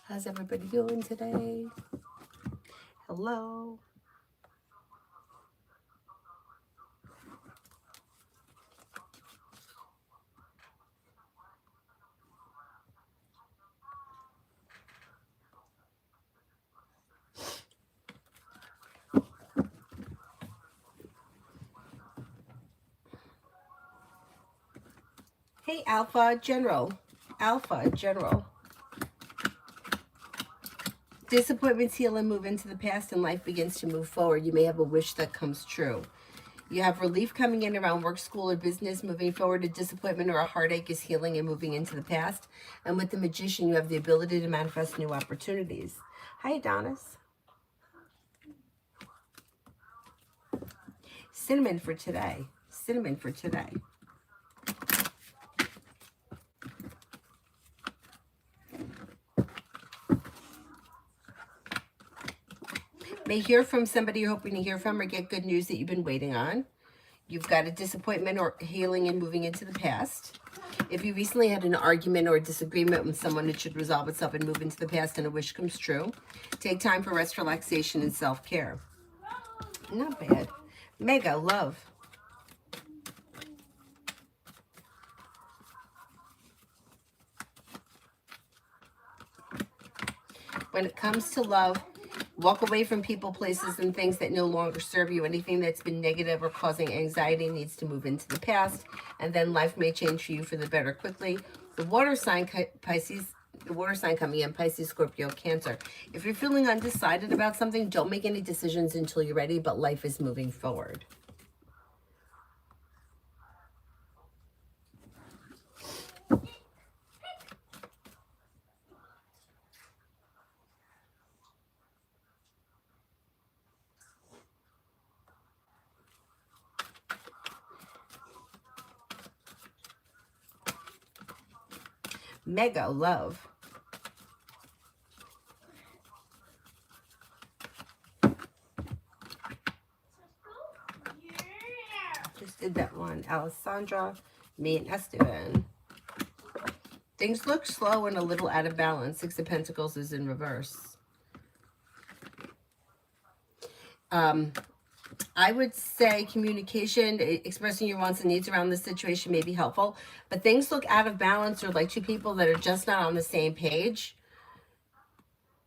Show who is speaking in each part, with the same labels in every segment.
Speaker 1: How's everybody doing today? Hello. Hey, Alpha General. Alpha General. Disappointments heal and move into the past, and life begins to move forward. You may have a wish that comes true. You have relief coming in around work, school, or business. Moving forward, a disappointment or a heartache is healing and moving into the past. And with the Magician, you have the ability to manifest new opportunities. Hi, Adonis. Cinnamon for today. Cinnamon for today. May hear from somebody you're hoping to hear from, or get good news that you've been waiting on. You've got a disappointment or healing and moving into the past. If you recently had an argument or a disagreement with someone, it should resolve itself and move into the past, and a wish comes true. Take time for rest, relaxation, and self-care. Not bad. Mega love. When it comes to love, walk away from people, places, and things that no longer serve you. Anything that's been negative or causing anxiety needs to move into the past, and then life may change for you for the better quickly. The water sign, Pisces, the water sign coming in, Pisces, Scorpio, Cancer. If you're feeling undecided about something, don't make any decisions until you're ready, but life is moving forward. Mega love. Just did that one. Alessandra, me, and Esteban. Things look slow and a little out of balance. Six of Pentacles is in reverse. I would say communication, expressing your wants and needs around this situation may be helpful, but things look out of balance, or like two people that are just not on the same page.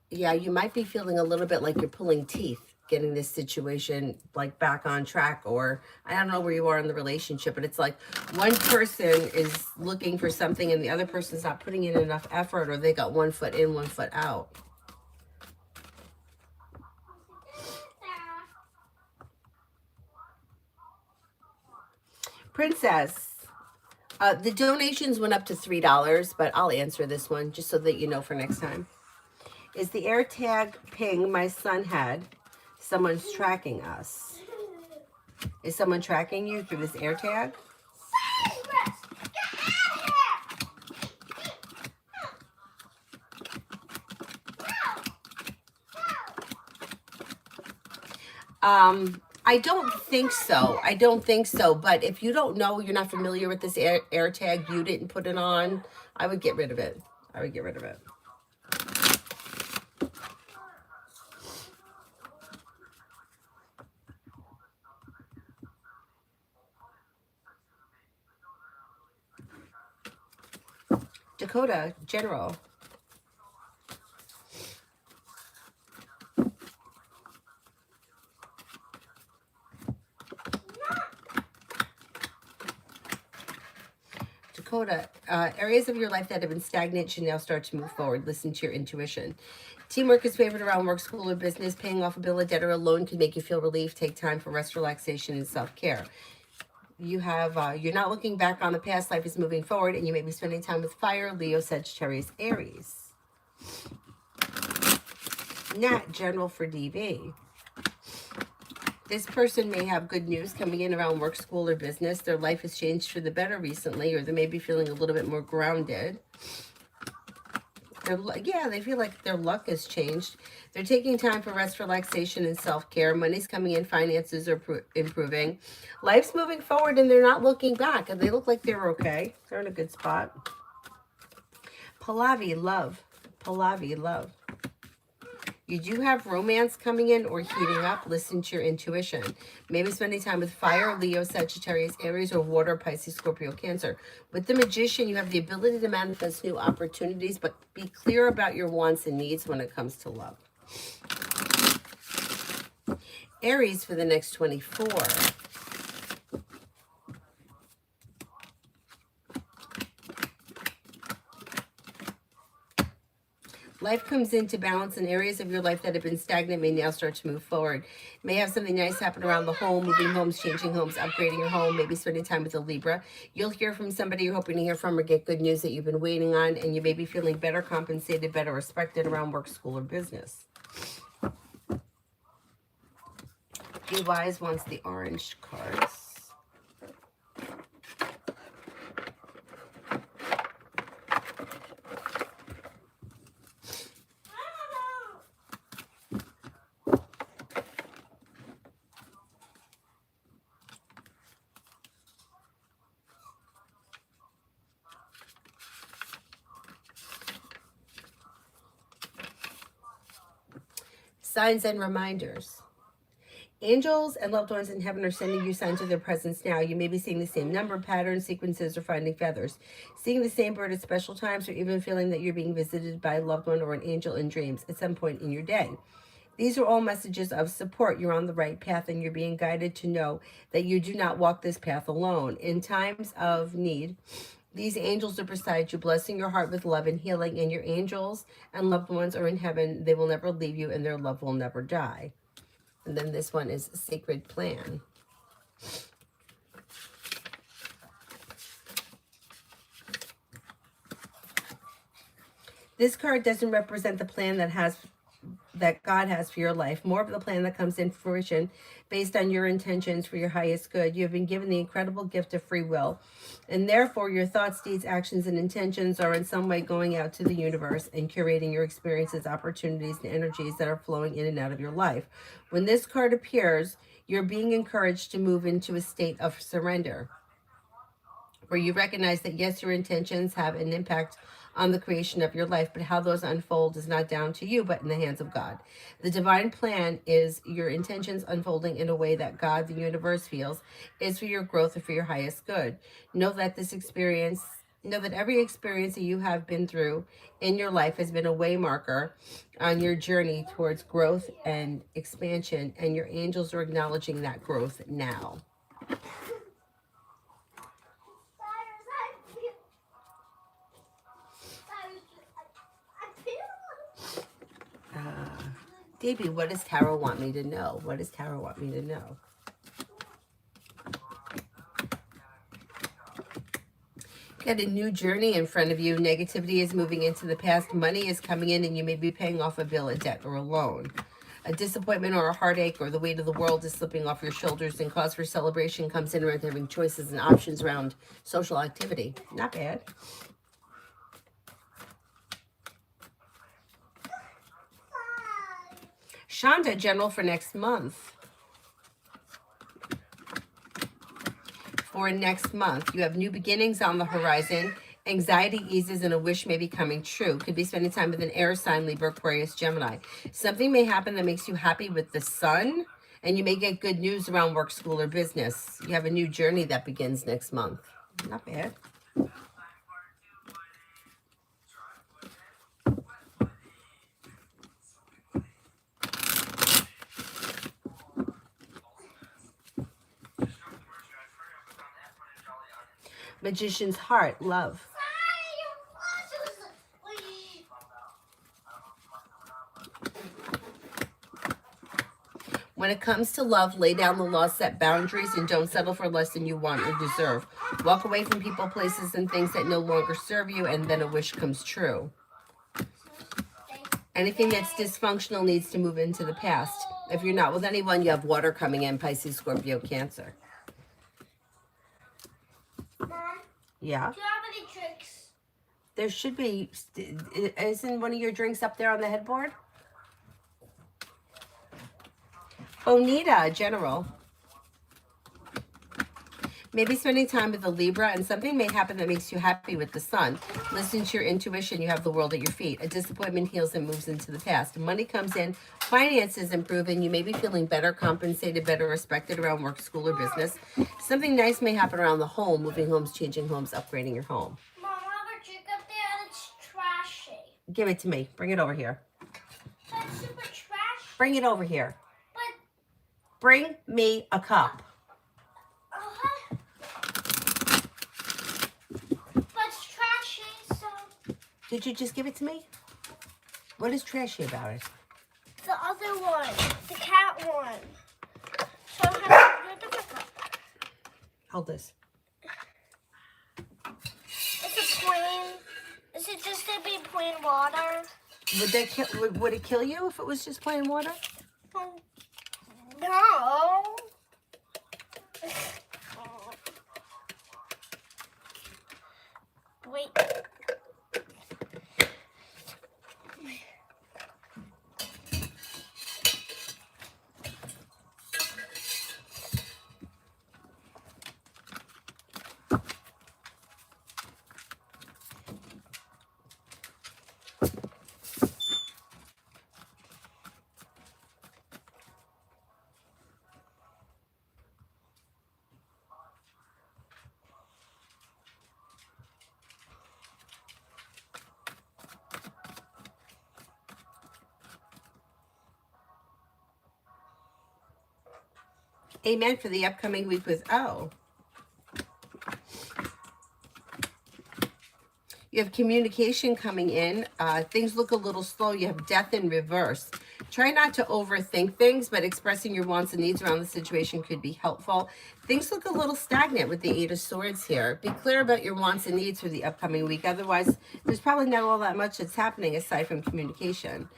Speaker 1: Yeah, you might be feeling a little bit like you're pulling teeth getting this situation like back on track, or I don't know where you are in the relationship, but it's like one person is looking for something and the other person's not putting in enough effort, or they got one foot in, one foot out. Princess, the donations went up to $3, but I'll answer this one just so that you know for next time. Is the air tag ping my son had? Someone's tracking us. Is someone tracking you through this air tag? I don't think so. I don't think so. But if you don't know, you're not familiar with this air tag, you didn't put it on, I would get rid of it. I would get rid of it. Dakota, General. Dakota, areas of your life that have been stagnant should now start to move forward. Listen to your intuition. Teamwork is favored around work, school, or business. Paying off a bill, a debt, or a loan can make you feel relief. Take time for rest, relaxation, and self-care. You have, you're not looking back on the past. Life is moving forward, and you may be spending time with fire, Leo, Sagittarius, Aries. Nat, General for DV. This person may have good news coming in around work, school, or business. Their life has changed for the better recently, or they may be feeling a little bit more grounded. Yeah, they feel like their luck has changed. They're taking time for rest, relaxation, and self-care. Money's coming in, finances are improving. Life's moving forward, and they're not looking back. And they look like they're okay. They're in a good spot. Pallavi, love. Pallavi, love. You do have romance coming in or heating up. Listen to your intuition. Maybe spending time with fire, Leo, Sagittarius, Aries, or water, Pisces, Scorpio, Cancer. With the Magician, you have the ability to manifest new opportunities, but be clear about your wants and needs when it comes to love. Aries for the next 24. Life comes into balance in areas of your life that have been stagnant may now start to move forward. May have something nice happen around the home, moving homes, changing homes, upgrading your home, maybe spending time with a Libra. You'll hear from somebody you're hoping to hear from or get good news that you've been waiting on, and you may be feeling better compensated, better respected around work, school, or business. Be Wise wants the orange cards. Signs and reminders. Angels and loved ones in heaven are sending you signs of their presence now. You may be seeing the same number, patterns, sequences, or finding feathers. Seeing the same bird at special times, or even feeling that you're being visited by a loved one or an angel in dreams at some point in your day. These are all messages of support. You're on the right path, and you're being guided to know that you do not walk this path alone. In times of need, these angels are beside you, blessing your heart with love and healing, and your angels and loved ones are in heaven. They will never leave you, and their love will never die. And then this one is Sacred Plan. This card doesn't represent the plan that God has for your life, more of the plan that comes in fruition based on your intentions for your highest good. You have been given the incredible gift of free will, and therefore your thoughts, deeds, actions, and intentions are in some way going out to the universe and curating your experiences, opportunities, and energies that are flowing in and out of your life. When this card appears, you're being encouraged to move into a state of surrender, where you recognize that yes, your intentions have an impact on the creation of your life, but how those unfold is not down to you, but in the hands of God. The divine plan is your intentions unfolding in a way that God, the universe, feels is for your growth or for your highest good. Know that every experience that you have been through in your life has been a way marker on your journey towards growth and expansion, and your angels are acknowledging that growth now. Davey, what does Tarot want me to know? What does Tarot want me to know? Got a new journey in front of you. Negativity is moving into the past. Money is coming in, and you may be paying off a bill, a debt, or a loan. A disappointment or a heartache or the weight of the world is slipping off your shoulders, and cause for celebration comes in around having choices and options around social activity. Not bad. Shonda, general for next month. For next month, you have new beginnings on the horizon. Anxiety eases and a wish may be coming true. Could be spending time with an air sign, Libra, Aquarius, Gemini. Something may happen that makes you happy with the sun, and you may get good news around work, school, or business. You have a new journey that begins next month. Not bad. Magician's heart, love. When it comes to love, lay down the law, set boundaries, and don't settle for less than you want or deserve. Walk away from people, places, and things that no longer serve you, and then a wish comes true. Anything that's dysfunctional needs to move into the past. If you're not with anyone, you have water coming in, Pisces, Scorpio, Cancer.
Speaker 2: Mom,
Speaker 1: Yeah?
Speaker 2: do you have any tricks?
Speaker 1: There should be, isn't one of your drinks up there on the headboard? Bonita, General. Maybe spending time with a Libra, and something may happen that makes you happy with the sun. Listen to your intuition. You have the world at your feet. A disappointment heals and moves into the past. Money comes in. Finances improve, and you may be feeling better compensated, better respected around work, school, or business. Something nice may happen around the home. Moving homes, changing homes, upgrading your home.
Speaker 2: Mom, I have a drink up there and it's trashy.
Speaker 1: Give it to me. Bring it over here.
Speaker 2: That's super trashy.
Speaker 1: Bring it over here.
Speaker 2: But...
Speaker 1: Bring me a cup. Did you just give it to me? What is trashy about it?
Speaker 2: The other one. The cat one. So I have to do a different cup.
Speaker 1: Hold this.
Speaker 2: It's a plain... Is it just to be plain water?
Speaker 1: Would it kill you if it was just plain water?
Speaker 2: No. Wait.
Speaker 1: Amen for the upcoming week with O. You have communication coming in. Things look a little slow. You have death in reverse. Try not to overthink things, but expressing your wants and needs around the situation could be helpful. Things look a little stagnant with the Eight of Swords here. Be clear about your wants and needs for the upcoming week. Otherwise, there's probably not all that much that's happening aside from communication.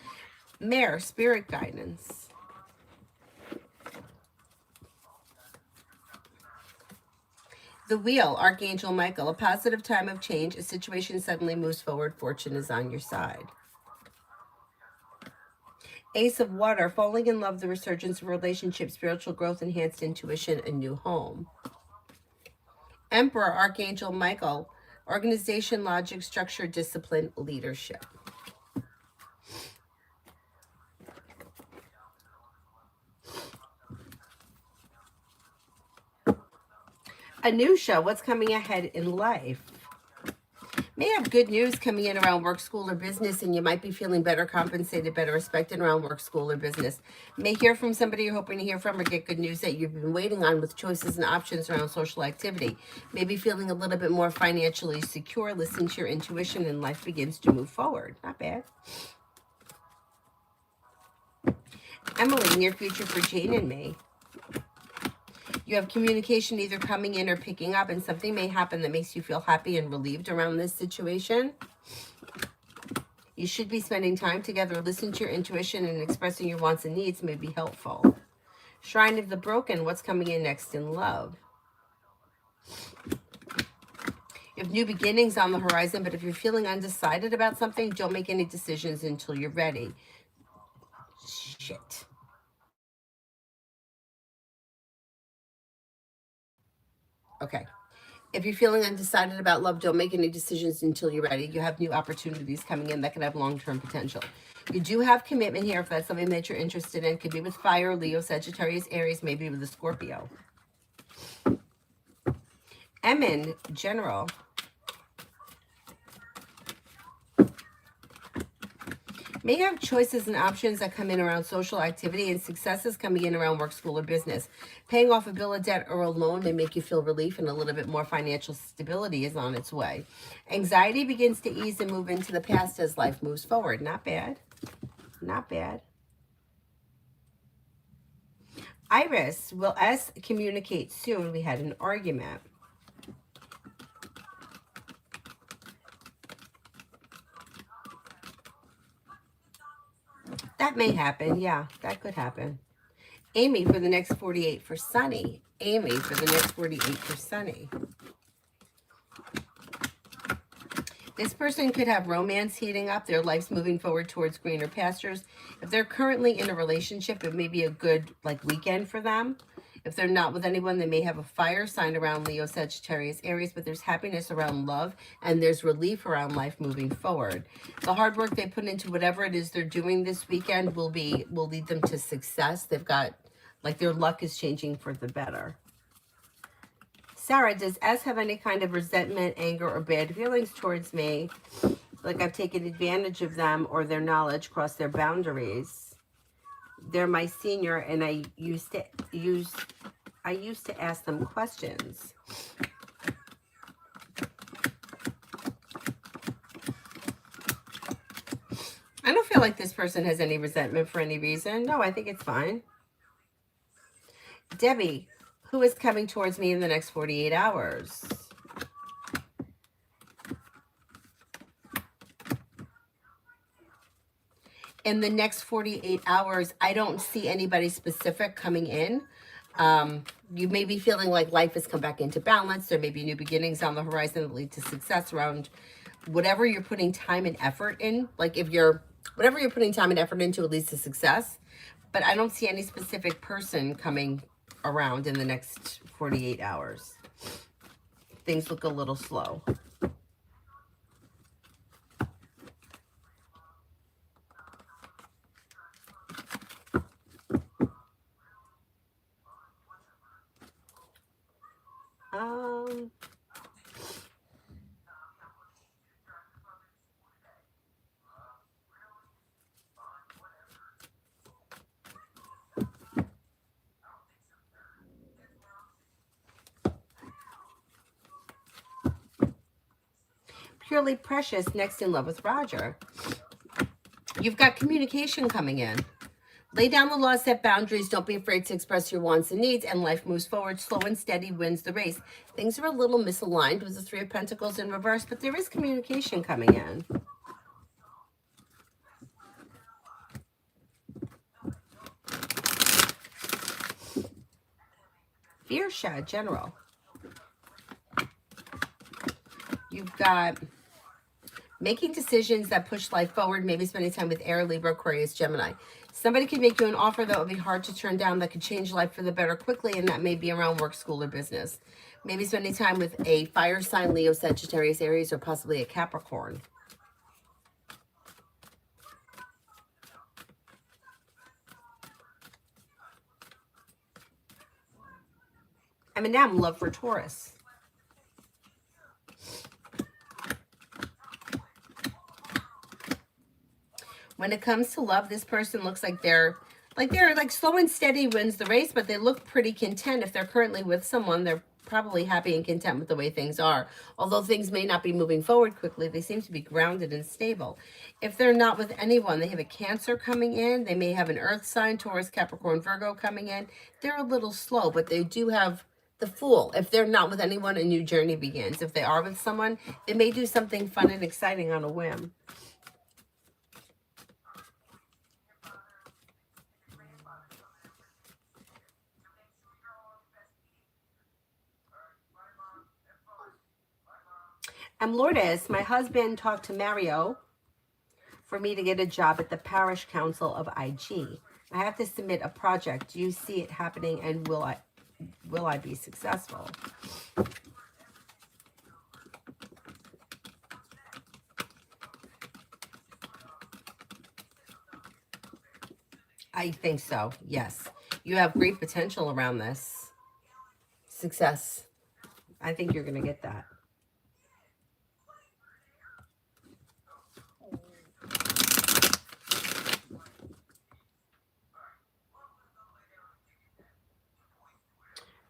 Speaker 1: Mare, spirit guidance. The Wheel, Archangel Michael, a positive time of change. A situation suddenly moves forward. Fortune is on your side. Ace of Water, falling in love, the resurgence of relationships, spiritual growth, enhanced intuition, a new home. Emperor, Archangel Michael, organization, logic, structure, discipline, leadership. Anusha, what's coming ahead in life? May have good news coming in around work, school, or business, and you might be feeling better compensated, better respected around work, school, or business. May hear from somebody you're hoping to hear from, or get good news that you've been waiting on with choices and options around social activity. Maybe feeling a little bit more financially secure. Listen to your intuition and life begins to move forward. Not bad. Emily, near future for Jane and me. You have communication either coming in or picking up, and something may happen that makes you feel happy and relieved around this situation. You should be spending time together. Listen to your intuition, and expressing your wants and needs may be helpful. Shrine of the Broken, what's coming in next in love? You have new beginnings on the horizon, but if you're feeling undecided about something, don't make any decisions until you're ready. Shit. Okay. If you're feeling undecided about love, don't make any decisions until you're ready. You have new opportunities coming in that can have long-term potential. You do have commitment here if that's something that you're interested in. Could be with fire, Leo, Sagittarius, Aries, maybe with a Scorpio. Emin, General. May have choices and options that come in around social activity, and successes coming in around work, school, or business. Paying off a bill of debt or a loan may make you feel relief, and a little bit more financial stability is on its way. Anxiety begins to ease and move into the past as life moves forward. Not bad. Not bad. Iris, will S communicate soon? We had an argument. That may happen. Yeah, that could happen. Amy for the next 48 for Sunny. Amy for the next 48 for Sunny. This person could have romance heating up. Their life's moving forward towards greener pastures. If they're currently in a relationship, it may be a good like weekend for them. If they're not with anyone, they may have a fire sign around Leo, Sagittarius, Aries, but there's happiness around love and there's relief around life moving forward. The hard work they put into whatever it is they're doing this weekend will lead them to success. They've got, like, their luck is changing for the better. Sarah, does S have any kind of resentment, anger, or bad feelings towards me? Like I've taken advantage of them or their knowledge crossed their boundaries. They're my senior and I used to ask them questions. I don't feel like this person has any resentment for any reason. No, I think it's fine. Debbie, who is coming towards me in the next 48 hours? In the next 48 hours, I don't see anybody specific coming in. You may be feeling like life has come back into balance. There may be new beginnings on the horizon that lead to success around whatever you're putting time and effort in. Like whatever you're putting time and effort into, it leads to success. But I don't see any specific person coming around in the next 48 hours. Things look a little slow. Purely Precious, next in love with Roger. You've got communication coming in. Lay down the law, set boundaries. Don't be afraid to express your wants and needs, and life moves forward. Slow and steady wins the race. Things are a little misaligned with the Three of Pentacles in reverse, but there is communication coming in. Virsha, General. You've got making decisions that push life forward, maybe spending time with Air, Libra, Aquarius, Gemini. Somebody could make you an offer that would be hard to turn down, that could change life for the better quickly, and that may be around work, school, or business. Maybe spending time with a fire sign, Leo, Sagittarius, Aries, or possibly a Capricorn. Eminem, love for Taurus. When it comes to love, this person looks like they're slow and steady wins the race, but they look pretty content. If they're currently with someone, they're probably happy and content with the way things are. Although things may not be moving forward quickly, they seem to be grounded and stable. If they're not with anyone, they have a Cancer coming in. They may have an Earth sign, Taurus, Capricorn, Virgo coming in. They're a little slow, but they do have the Fool. If they're not with anyone, a new journey begins. If they are with someone, they may do something fun and exciting on a whim. Lourdes, my husband talked to Mario for me to get a job at the Parish Council of IG. I have to submit a project. Do you see it happening, and will I be successful? I think so, yes. You have great potential around this. Success. I think you're going to get that.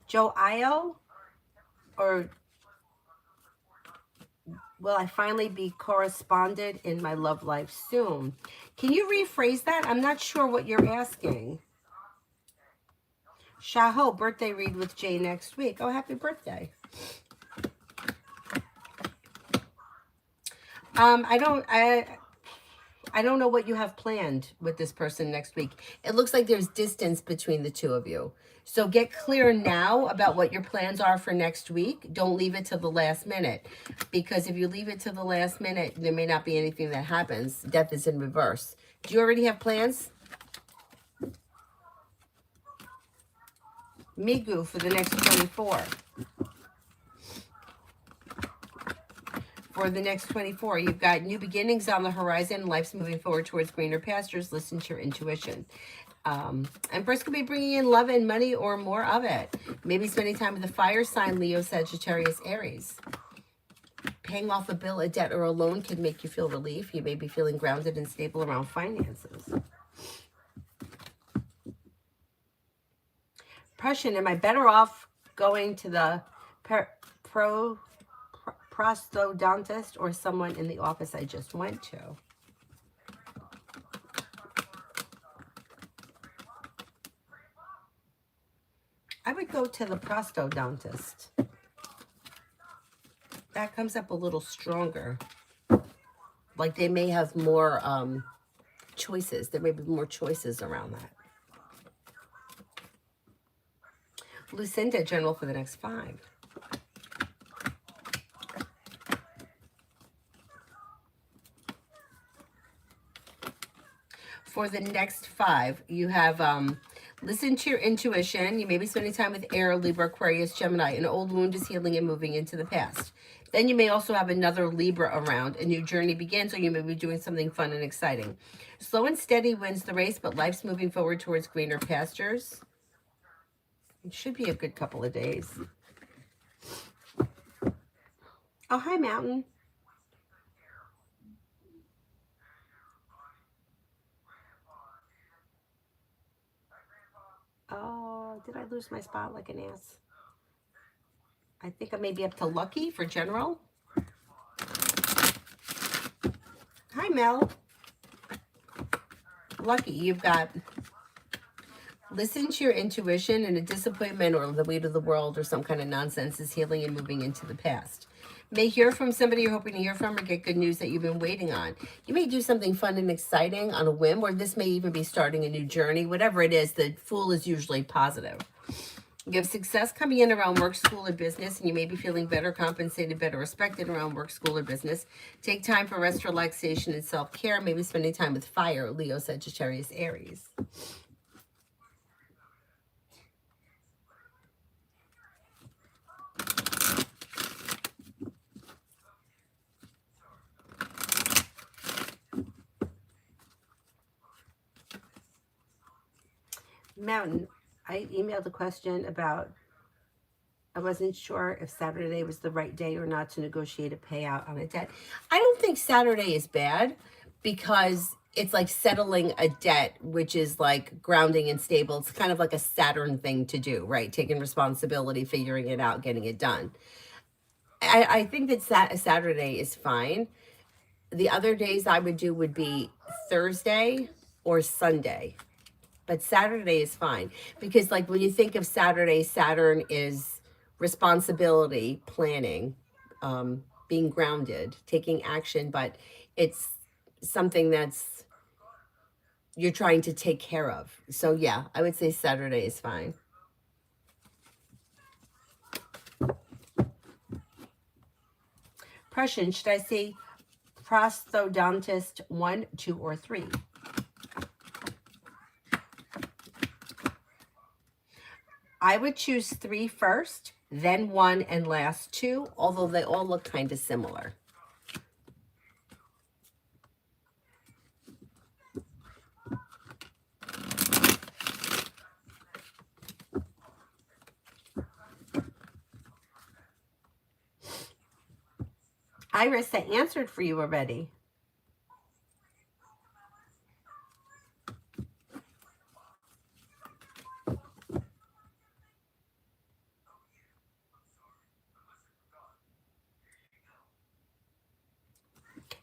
Speaker 1: Joe Io, or will I finally be corresponded in my love life soon? Can you rephrase that? I'm not sure what you're asking. Shaho, birthday read with Jay next week. Oh, happy birthday. I don't know what you have planned with this person next week. It looks like there's distance between the two of you. So get clear now about what your plans are for next week. Don't leave it to the last minute. Because if you leave it to the last minute, there may not be anything that happens. Death is in reverse. Do you already have plans? Migu for the next 24. For the next 24, you've got new beginnings on the horizon. Life's moving forward towards greener pastures. Listen to your intuition. Empress could be bringing in love and money or more of it. Maybe spending time with the fire sign, Leo, Sagittarius, Aries. Paying off a bill, a debt, or a loan can make you feel relief. You may be feeling grounded and stable around finances. Depression, am I better off going to the prostodontist or someone in the office I just went to? I would go to the prostodontist. That comes up a little stronger. Like they may have more choices. There may be more choices around that. Lucinda, general for the next 5. For the next 5, you have listen to your intuition. You may be spending time with Air, Libra, Aquarius, Gemini. An old wound is healing and moving into the past. Then you may also have another Libra around. A new journey begins, or you may be doing something fun and exciting. Slow and steady wins the race, but life's moving forward towards greener pastures. It should be a good couple of days. Oh, hi, Mountain. Oh, did I lose my spot like an ass? I think I may be up to Lucky for general. Hi, Mel. Lucky, you've got listen to your intuition, and a disappointment or the weight of the world or some kind of nonsense is healing and moving into the past. May hear from somebody you're hoping to hear from or get good news that you've been waiting on. You may do something fun and exciting on a whim, or this may even be starting a new journey. Whatever it is, the Fool is usually positive. You have success coming in around work, school, or business, and you may be feeling better compensated, better respected around work, school, or business. Take time for rest, relaxation, and self-care. Maybe spending time with fire, Leo, Sagittarius, Aries. Mountain, I emailed a question about, I wasn't sure if Saturday was the right day or not to negotiate a payout on a debt. I don't think Saturday is bad because it's like settling a debt, which is like grounding and stable. It's kind of like a Saturn thing to do, right? Taking responsibility, figuring it out, getting it done. I think that Saturday is fine. The other days I would do would be Thursday or Sunday. But Saturday is fine because, like, when you think of Saturday, Saturn is responsibility, planning, being grounded, taking action, but it's something that's you're trying to take care of. So, yeah, I would say Saturday is fine. Depression, should I say prostodontist 1, 2, or 3? I would choose 3 first, then 1, and last 2, although they all look kind of similar. Iris, I answered for you already.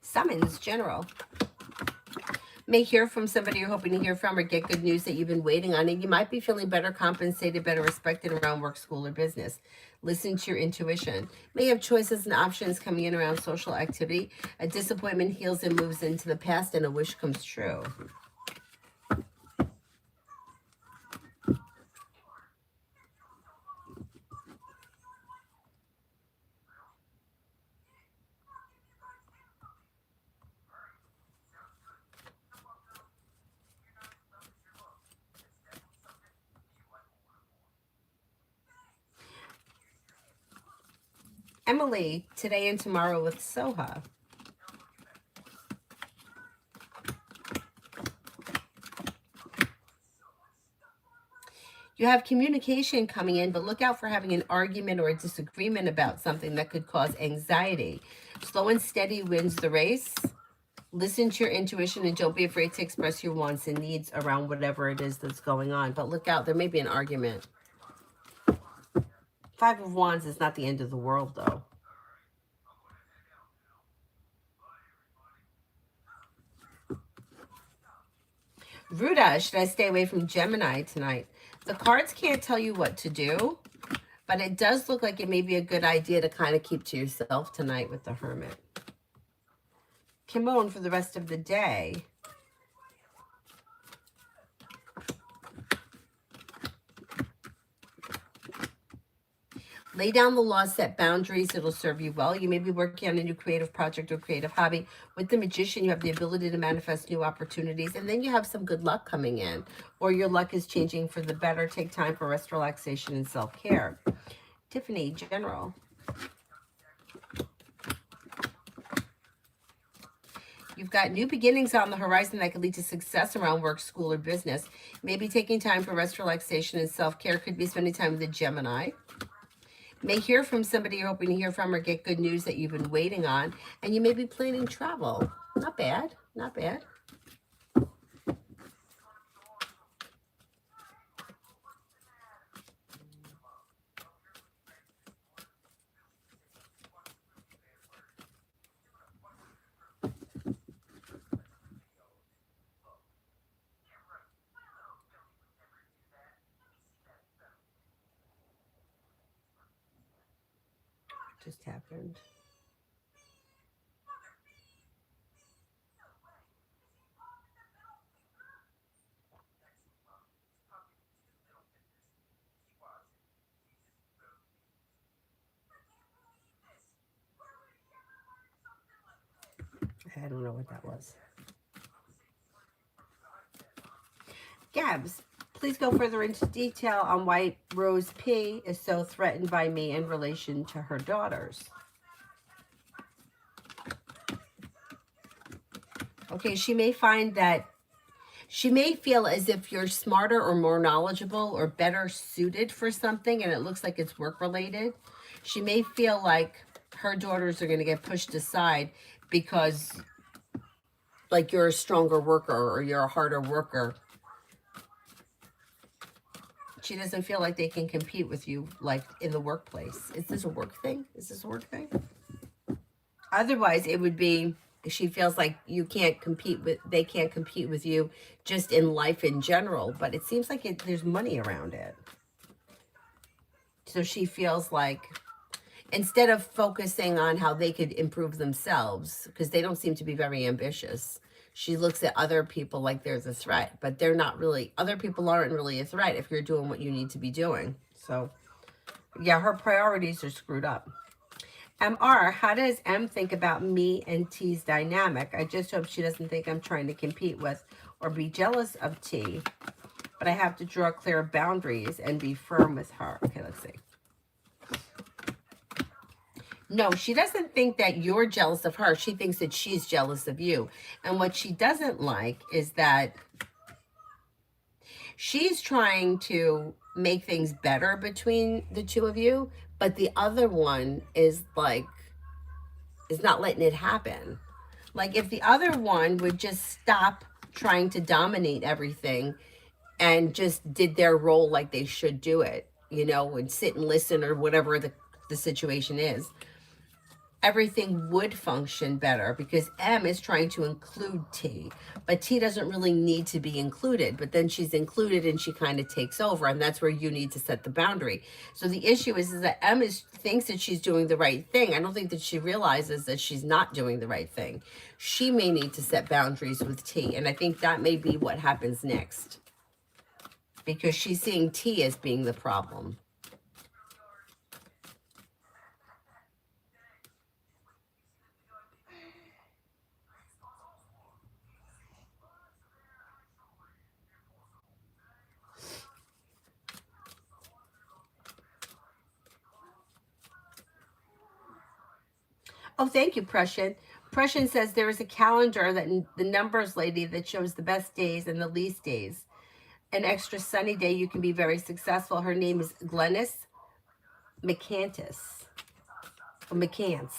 Speaker 1: Summons, general. May hear from somebody you're hoping to hear from or get good news that you've been waiting on, and you might be feeling better compensated, better respected around work, school, or business. Listen to your intuition. May have choices and options coming in around social activity. A disappointment heals and moves into the past, and a wish comes true. Emily, today and tomorrow with Soha. You have communication coming in, but look out for having an argument or a disagreement about something that could cause anxiety. Slow and steady wins the race. Listen to your intuition and don't be afraid to express your wants and needs around whatever it is that's going on. But look out, there may be an argument. Five of Wands is not the end of the world, though. Ruda, should I stay away from Gemini tonight? The cards can't tell you what to do, but it does look like it may be a good idea to kind of keep to yourself tonight with the Hermit. Kimon for the rest of the day. Lay down the law, set boundaries. It'll serve you well. You may be working on a new creative project or creative hobby. With the Magician, you have the ability to manifest new opportunities, and then you have some good luck coming in, or your luck is changing for the better. Take time for rest, relaxation, and self-care. Tiffany, General. You've got new beginnings on the horizon that could lead to success around work, school, or business. Maybe taking time for rest, relaxation, and self-care. Could be spending time with a Gemini. May hear from somebody you're hoping to hear from or get good news that you've been waiting on. And you may be planning travel. Not bad. Not bad. Just happened. I don't know what that was. Gabs, please go further into detail on why Rose P is so threatened by me in relation to her daughters. Okay, she may find that she may feel as if you're smarter or more knowledgeable or better suited for something, and it looks like it's work related. She may feel like her daughters are going to get pushed aside because like you're a stronger worker or you're a harder worker. She doesn't feel like they can compete with you like in the workplace. Is this a work thing? Is this a work thing? Otherwise, it would be she feels like they can't compete with you just in life in general, but it seems like there's money around it. So she feels like instead of focusing on how they could improve themselves, because they don't seem to be very ambitious, she looks at other people like there's a threat, but they're not really, other people aren't really a threat if you're doing what you need to be doing. So yeah, her priorities are screwed up. MR, how does M think about me and T's dynamic? I just hope she doesn't think I'm trying to compete with or be jealous of T, but I have to draw clear boundaries and be firm with her. Okay, let's see. No, she doesn't think that you're jealous of her. She thinks that she's jealous of you. And what she doesn't like is that she's trying to make things better between the two of you, but the other one is not letting it happen. Like if the other one would just stop trying to dominate everything and just did their role like they should do it, and sit and listen or whatever the situation is, everything would function better because M is trying to include T, but T doesn't really need to be included. But then she's included and she kind of takes over, and that's where you need to set the boundary. So the issue is that M thinks that she's doing the right thing. I don't think that she realizes that she's not doing the right thing. She may need to set boundaries with T, and I think that may be what happens next because she's seeing T as being the problem. Oh, thank you, Prussian. Prussian says there is a calendar that the numbers lady that shows the best days and the least days. An extra sunny day, you can be very successful. Her name is Glennis McCantis. Or McCants.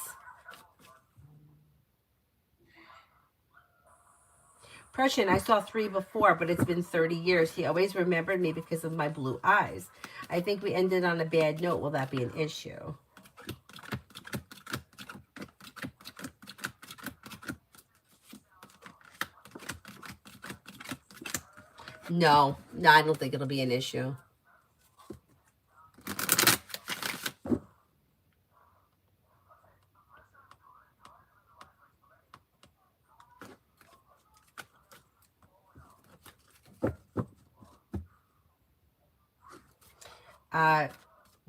Speaker 1: Prussian, I saw 3 before, but it's been 30 years. He always remembered me because of my blue eyes. I think we ended on a bad note. Will that be an issue? No, I don't think it'll be an issue.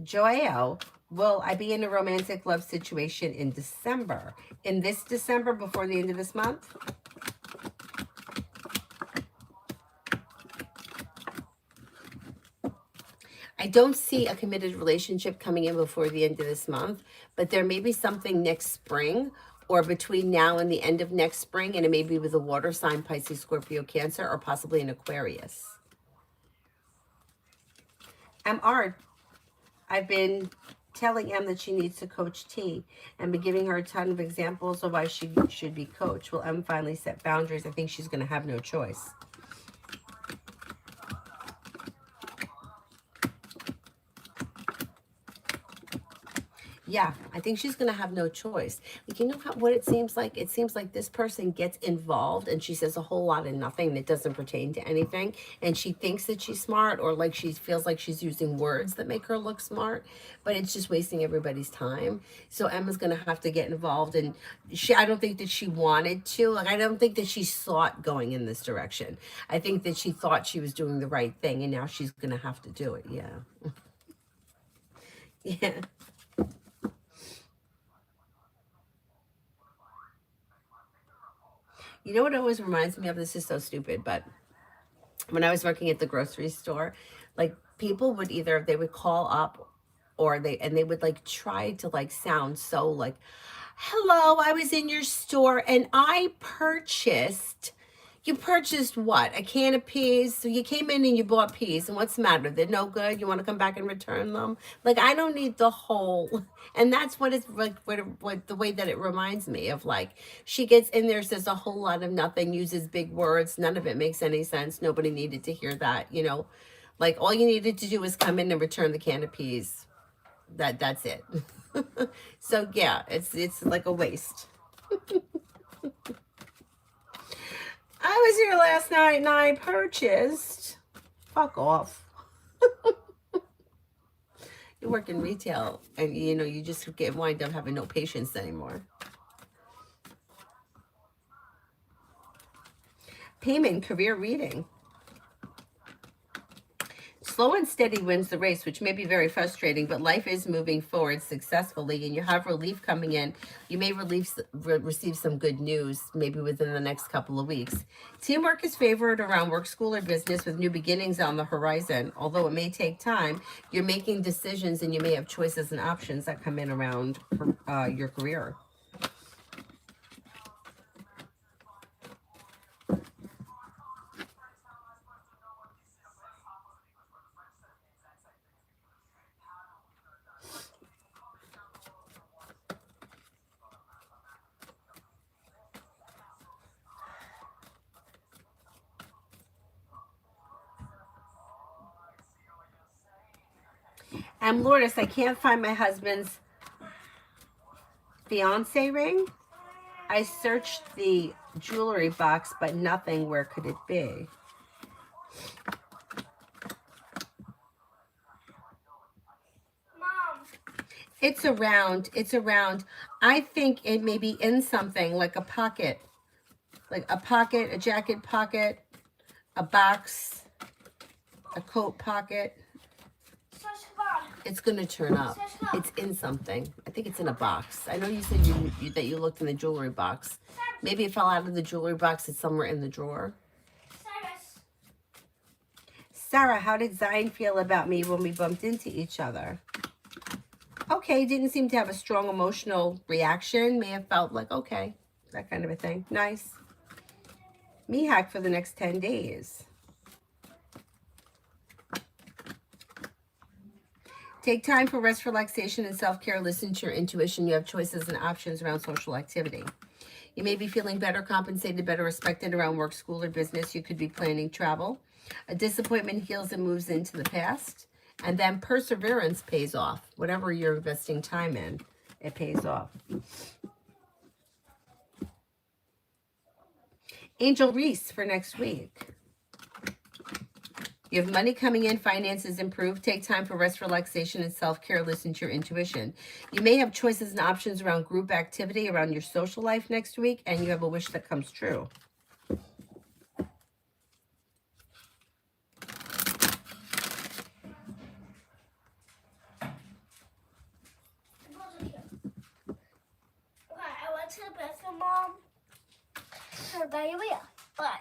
Speaker 1: Joao, will I be in a romantic love situation in December? In this December, before the end of this month? I don't see a committed relationship coming in before the end of this month, but there may be something next spring or between now and the end of next spring, and it may be with a water sign, Pisces, Scorpio, Cancer, or possibly an Aquarius. MR, I've been telling M that she needs to coach T and been giving her a ton of examples of why she should be coached. Will M finally set boundaries? I think she's going to have no choice. Yeah, I think she's going to have no choice. Like, you know what it seems like? It seems like this person gets involved and she says a whole lot of nothing that doesn't pertain to anything. And she thinks that she's smart, or like she feels like she's using words that make her look smart, but it's just wasting everybody's time. So Emma's going to have to get involved. And I don't think that she wanted to. Like, I don't think that she sought going in this direction. I think that she thought she was doing the right thing, and now she's going to have to do it. Yeah. Yeah. You know what it always reminds me of? This is so stupid, but when I was working at the grocery store, like people would either they would call up or they would like try to like sound so like, "Hello, I was in your store and I purchased." You purchased what? A can of peas? So you came in and you bought peas, and what's the matter? They're no good? You want to come back and return them? Like, I don't need the whole, and that's what it's like, what the way that it reminds me of, like, she gets in there, says a whole lot of nothing, uses big words, none of it makes any sense. Nobody needed to hear that, you know? Like, all you needed to do was come in and return the can of peas. That's it. So yeah, it's like a waste. I was here last night and I purchased. Fuck off. You work in retail and you know you just get wind up having no patience anymore. Payment, career reading. Slow and steady wins the race, which may be very frustrating, but life is moving forward successfully and you have relief coming in. You may receive some good news maybe within the next couple of weeks. Teamwork is favored around work, school, or business with new beginnings on the horizon. Although it may take time, you're making decisions and you may have choices and options that come in around your career. I'm Lourdes. I can't find my husband's Fiance ring? I searched the jewelry box, but nothing. Where could it be?
Speaker 2: Mom.
Speaker 1: It's around. It's around. I think it may be in something like a pocket. Like a pocket, a jacket pocket, a box, a coat pocket. It's gonna turn up. It's in something. I think it's in a box. I know you said that you looked in the jewelry box. Maybe it fell out of the jewelry box. It's somewhere in the drawer. Sarah, how did Zion feel about me when we bumped into each other? Okay, didn't seem to have a strong emotional reaction. May have felt like, okay, that kind of a thing. Nice. Mihak for the next 10 days. Take time for rest, relaxation, and self-care. Listen to your intuition. You have choices and options around social activity. You may be feeling better compensated, better respected around work, school, or business. You could be planning travel. A disappointment heals and moves into the past. And then perseverance pays off. Whatever you're investing time in, it pays off. Angel Reese for next week. You have money coming in, finances improve. Take time for rest, relaxation, and self-care. Listen to your intuition. You may have choices and options around group activity, around your social life next week, and you have a wish that comes true.
Speaker 2: Okay, I went to the bathroom, Mom, for diarrhea, but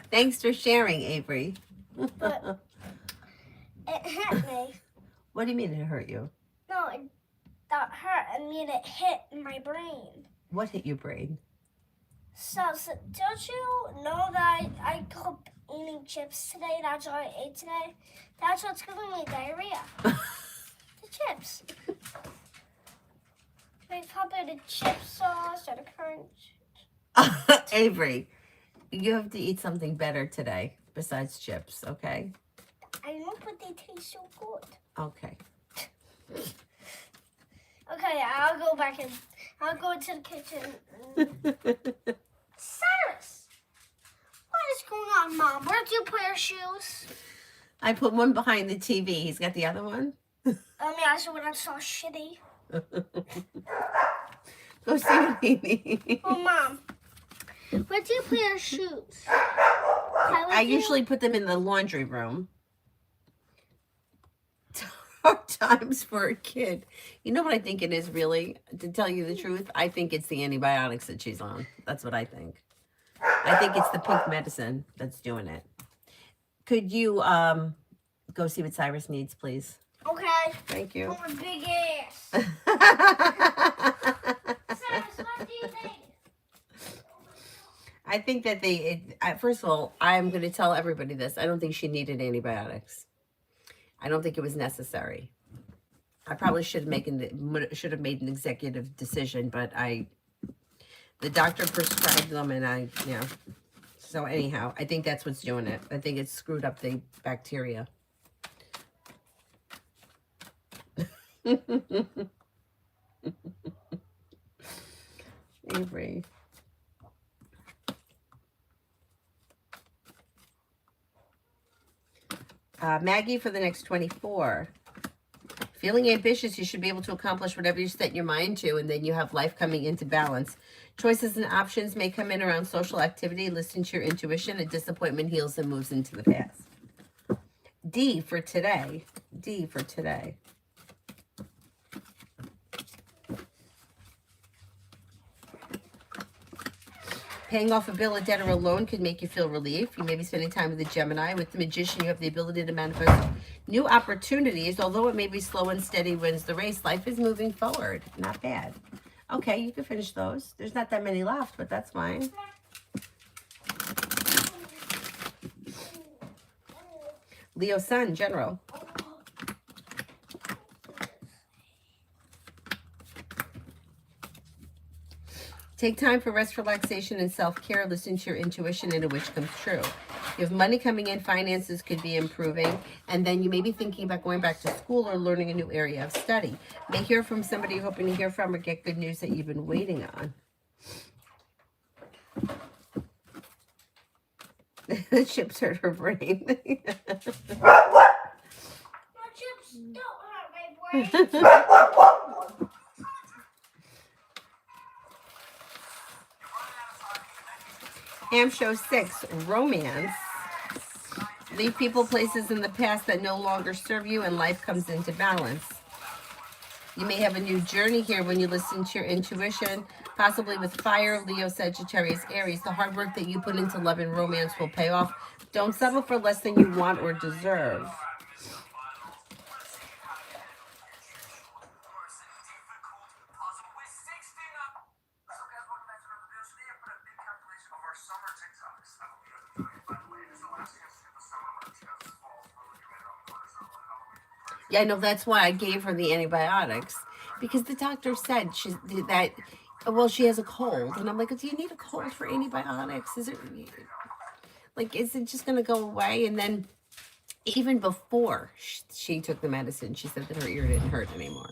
Speaker 1: Thanks for sharing, Avery.
Speaker 2: but it hit me.
Speaker 1: What do you mean it hurt you?
Speaker 2: No, it that hurt. I mean, it hit my brain.
Speaker 1: What hit your brain?
Speaker 2: So don't you know that I kept eating chips today? That's what I ate today. That's what's giving me diarrhea. The chips. Like probably the chip sauce or the crunch.
Speaker 1: Avery, you have to eat something better today besides chips, okay?
Speaker 2: I know, but they taste so good.
Speaker 1: Okay.
Speaker 2: Okay, I'll go back in. I'll go into the kitchen. Cyrus, what is going on, Mom? Where do you put your shoes?
Speaker 1: I put one behind the TV. He's got the other one.
Speaker 2: Yeah, so that's so shitty.
Speaker 1: Go see what he needs.
Speaker 2: Oh, Mom, where do you put your shoes?
Speaker 1: I usually put them in the laundry room. Hard times for a kid. You know what I think it is, really? To tell you the truth, I think it's the antibiotics that she's on. That's what I think. I think it's the pink medicine that's doing it. Could you go see what Cyrus needs, please?
Speaker 2: Okay.
Speaker 1: Thank you.
Speaker 2: Oh, my big ass. Cyrus, what do you think?
Speaker 1: I think that first of all, I'm going to tell everybody this. I don't think she needed antibiotics. I don't think it was necessary. I probably should have made an executive decision, but the doctor prescribed them, and So anyhow, I think that's what's doing it. I think it's screwed up the bacteria. Avery. Maggie for the next 24. Feeling ambitious, you should be able to accomplish whatever you set your mind to, and then you have life coming into balance. Choices and options may come in around social activity. Listen to your intuition. A disappointment heals and moves into the past. D for today. D for today. Paying off a bill, a debt, or a loan could make you feel relief. You may be spending time with the Gemini. With the Magician, you have the ability to manifest new opportunities. Although it may be slow and steady wins the race, life is moving forward. Not bad. Okay, you can finish those. There's not that many left, but that's fine. Leo Sun, General. Take time for rest, relaxation, and self-care. Listen to your intuition and a wish comes true. You have money coming in, finances could be improving, and then you may be thinking about going back to school or learning a new area of study. May hear from somebody you're hoping to hear from or get good news that you've been waiting on. The chips hurt her brain.
Speaker 2: My chips don't hurt my brain.
Speaker 1: Ham show 6, romance. Leave people, places in the past that no longer serve you, and life comes into balance. You may have a new journey here when you listen to your intuition, possibly with fire, Leo, Sagittarius, Aries. The hard work that you put into love and romance will pay off. Don't settle for less than you want or deserve. Yeah, I know, that's why I gave her the antibiotics, because the doctor said she has a cold, and I'm like, do you need a cold for antibiotics? Is it just gonna go away? And then even before she took the medicine, she said that her ear didn't hurt anymore.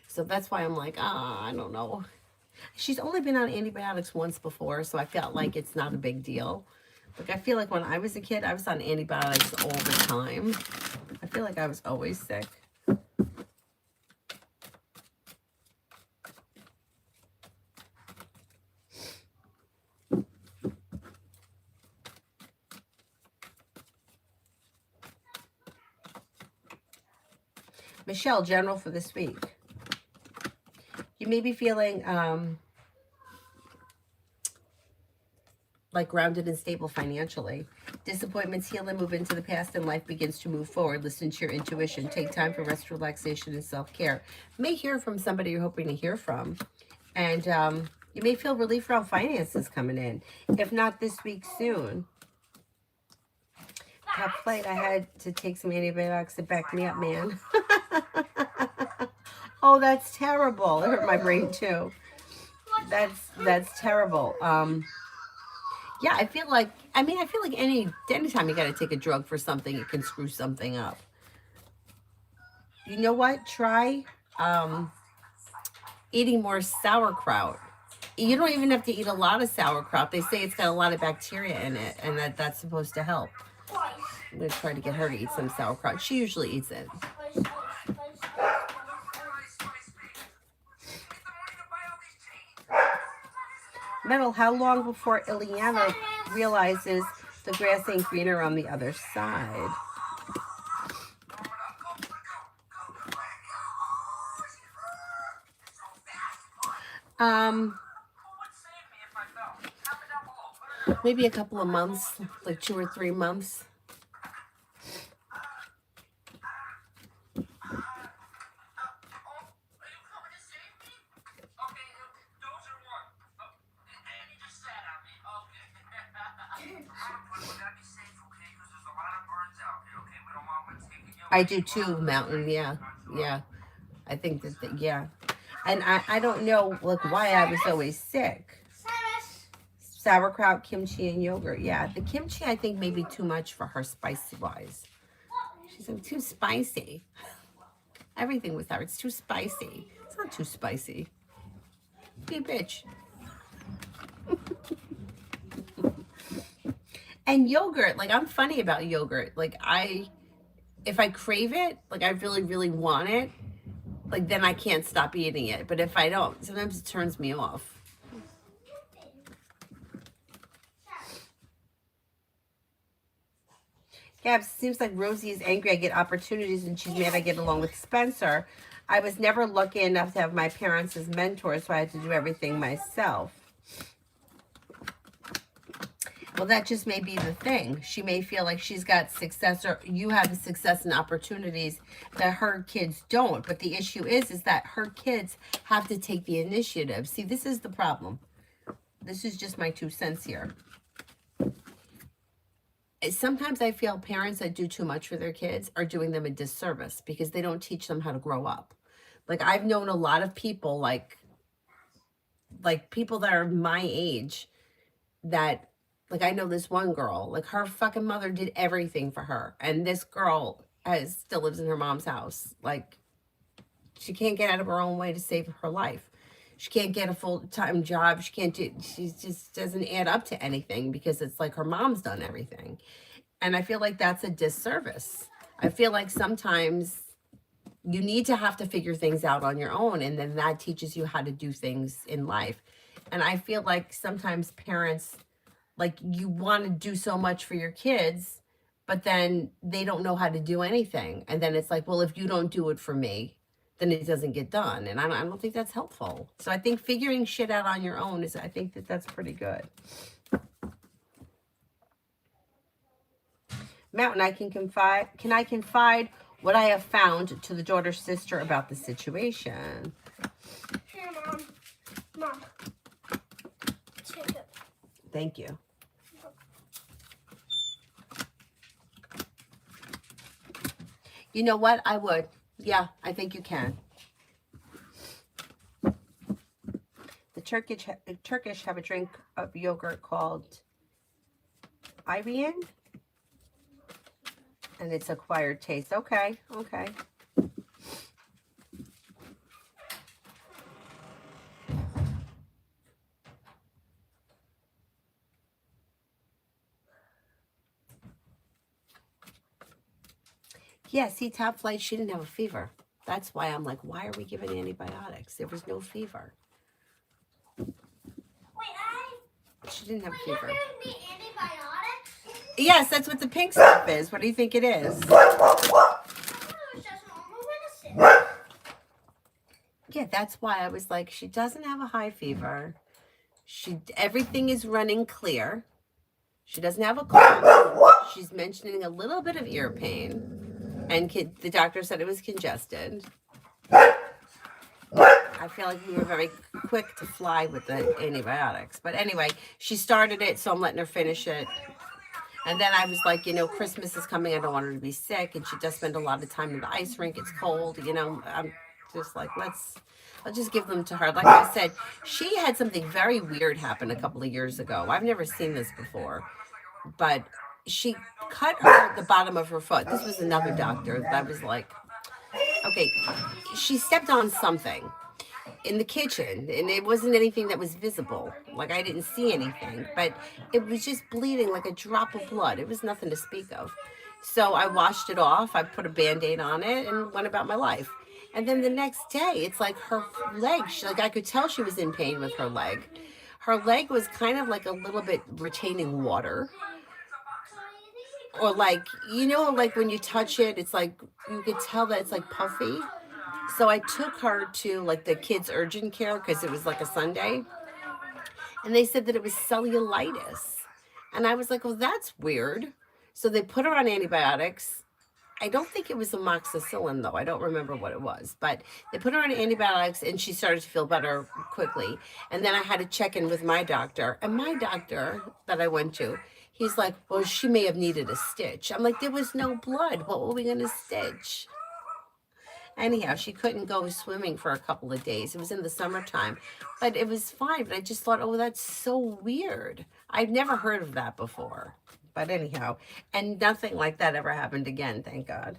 Speaker 1: So that's why I'm like, I don't know. She's only been on antibiotics once before, so I felt like it's not a big deal. Like, I feel like when I was a kid, I was on antibiotics all the time. I feel like I was always sick. Michelle, general for this week. You may be feeling like grounded and stable financially. Disappointments heal and move into the past, and life begins to move forward. Listen to your intuition. Take time for rest, relaxation, and self-care. You may hear from somebody you're hoping to hear from. And you may feel relief around finances coming in. If not this week, soon. Top flight, I had to take some antibiotics to back me up, man. Oh, that's terrible. It hurt my brain too. That's terrible. Yeah, I feel like anytime you got to take a drug for something, it can screw something up. You know what? Try eating more sauerkraut. You don't even have to eat a lot of sauerkraut. They say it's got a lot of bacteria in it, and that's supposed to help. I'm going to try to get her to eat some sauerkraut. She usually eats it. Metal, how long before Ileana realizes the grass ain't greener on the other side? Maybe a couple of months, like 2 or 3 months. I do too, Mountain. Yeah. I think that yeah. And I don't know, like, why I was always sick. Sauerkraut, kimchi, and yogurt. Yeah, the kimchi I think may be too much for her spicy-wise. She's like, too spicy. Everything with her, it's too spicy. It's not too spicy. Be a bitch. And yogurt, like, I'm funny about yogurt. Like, if I crave it, like I really, really want it, like then I can't stop eating it. But if I don't, sometimes it turns me off. Gabs, seems like Rosie is angry I get opportunities and she's mad I get along with Spencer. I was never lucky enough to have my parents as mentors, so I had to do everything myself. Well, that just may be the thing. She may feel like she's got success, or you have success and opportunities that her kids don't. But the issue is that her kids have to take the initiative. See, this is the problem. This is just my 2 cents here. Sometimes I feel parents that do too much for their kids are doing them a disservice because they don't teach them how to grow up. Like, I've known a lot of people, like people that are my age, that Like, I know this one girl, like, her fucking mother did everything for her. And this girl still lives in her mom's house. Like, she can't get out of her own way to save her life. She can't get a full-time job. She just doesn't add up to anything because it's like her mom's done everything. And I feel like that's a disservice. I feel like sometimes you need to have to figure things out on your own, and then that teaches you how to do things in life. And I feel like sometimes parents, like, you want to do so much for your kids, but then they don't know how to do anything. And then it's like, well, if you don't do it for me, then it doesn't get done. And I don't think that's helpful. So I think figuring shit out on your own I think that's pretty good. Mountain, can I confide what I have found to the daughter's sister about the situation?
Speaker 2: Here, Mom. Mom. Take it.
Speaker 1: Thank you. You know what? I would. Yeah, I think you can. The Turkish have a drink of yogurt called Ayran, and it's acquired taste. Okay, okay. Yeah, see, Top Flight, she didn't have a fever. That's why I'm like, why are we giving antibiotics? There was no fever. She didn't have a fever.
Speaker 2: You're giving me antibiotics?
Speaker 1: Yes, that's what the pink stuff is. What do you think it is?
Speaker 2: I thought it was just normal medicine.
Speaker 1: Yeah, that's why I was like, she doesn't have a high fever. Everything is running clear. She doesn't have a cold. She's mentioning a little bit of ear pain. And the doctor said it was congested. I feel like we were very quick to fly with the antibiotics. But anyway, she started it, so I'm letting her finish it. And then I was like, Christmas is coming. I don't want her to be sick. And she does spend a lot of time in the ice rink. It's cold. I'm just like, I'll just give them to her. Like I said, she had something very weird happen a couple of years ago. I've never seen this before. But she cut the bottom of her foot. This was another doctor that was like, okay, she stepped on something in the kitchen, and it wasn't anything that was visible. Like, I didn't see anything, but it was just bleeding like a drop of blood. It was nothing to speak of. So I washed it off. I put a Band-Aid on it and went about my life. And then the next day, it's like her leg, I could tell she was in pain with her leg. Her leg was kind of like a little bit retaining water. Or like, like when you touch it, it's like, you could tell that it's like puffy. So I took her to like the kids' urgent care because it was like a Sunday. And they said that it was cellulitis. And I was like, well, that's weird. So they put her on antibiotics. I don't think it was amoxicillin, though. I don't remember what it was. But they put her on antibiotics, and she started to feel better quickly. And then I had to check in with my doctor. And my doctor that I went to, he's like, well, she may have needed a stitch. I'm like, there was no blood. What were we going to stitch? Anyhow, she couldn't go swimming for a couple of days. It was in the summertime. But it was fine. But I just thought, oh, that's so weird. I've never heard of that before. But anyhow, and nothing like that ever happened again, thank God.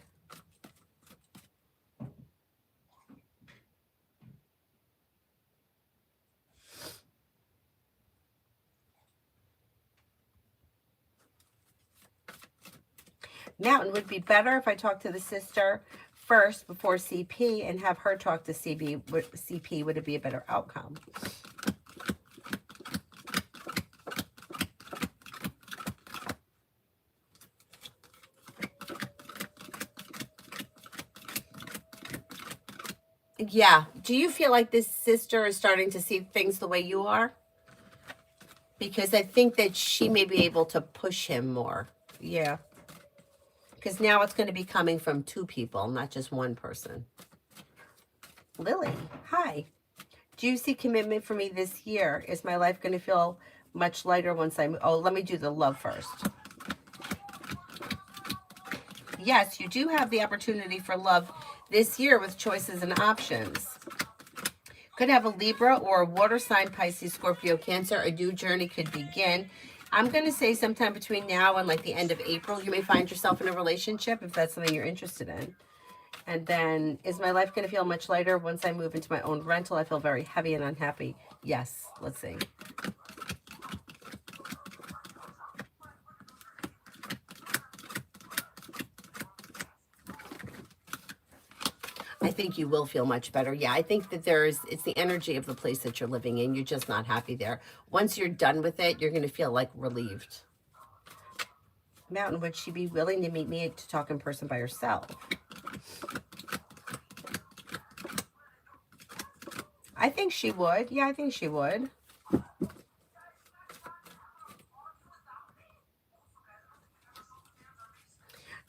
Speaker 1: Mountain, would be better if I talked to the sister first before CP and have her talk to CP. Would it be a better outcome? Yeah. Do you feel like this sister is starting to see things the way you are? Because I think that she may be able to push him more. Yeah. Because now it's going to be coming from two people, not just one person. Lily, hi. Do you see commitment for me this year? Is my life going to feel much lighter once oh, let me do the love first. Yes, you do have the opportunity for love this year with choices and options. Could have a Libra or a water sign, Pisces, Scorpio, Cancer. A new journey could begin. I'm going to say sometime between now and like the end of April, you may find yourself in a relationship if that's something you're interested in. And then, is my life going to feel much lighter once I move into my own rental? I feel very heavy and unhappy. Yes. Let's see. I think you will feel much better. Yeah, I think that it's the energy of the place that you're living in. You're just not happy there. Once you're done with it, you're going to feel like relieved. Mountain, would she be willing to meet me to talk in person by herself? I think she would. Yeah, I think she would.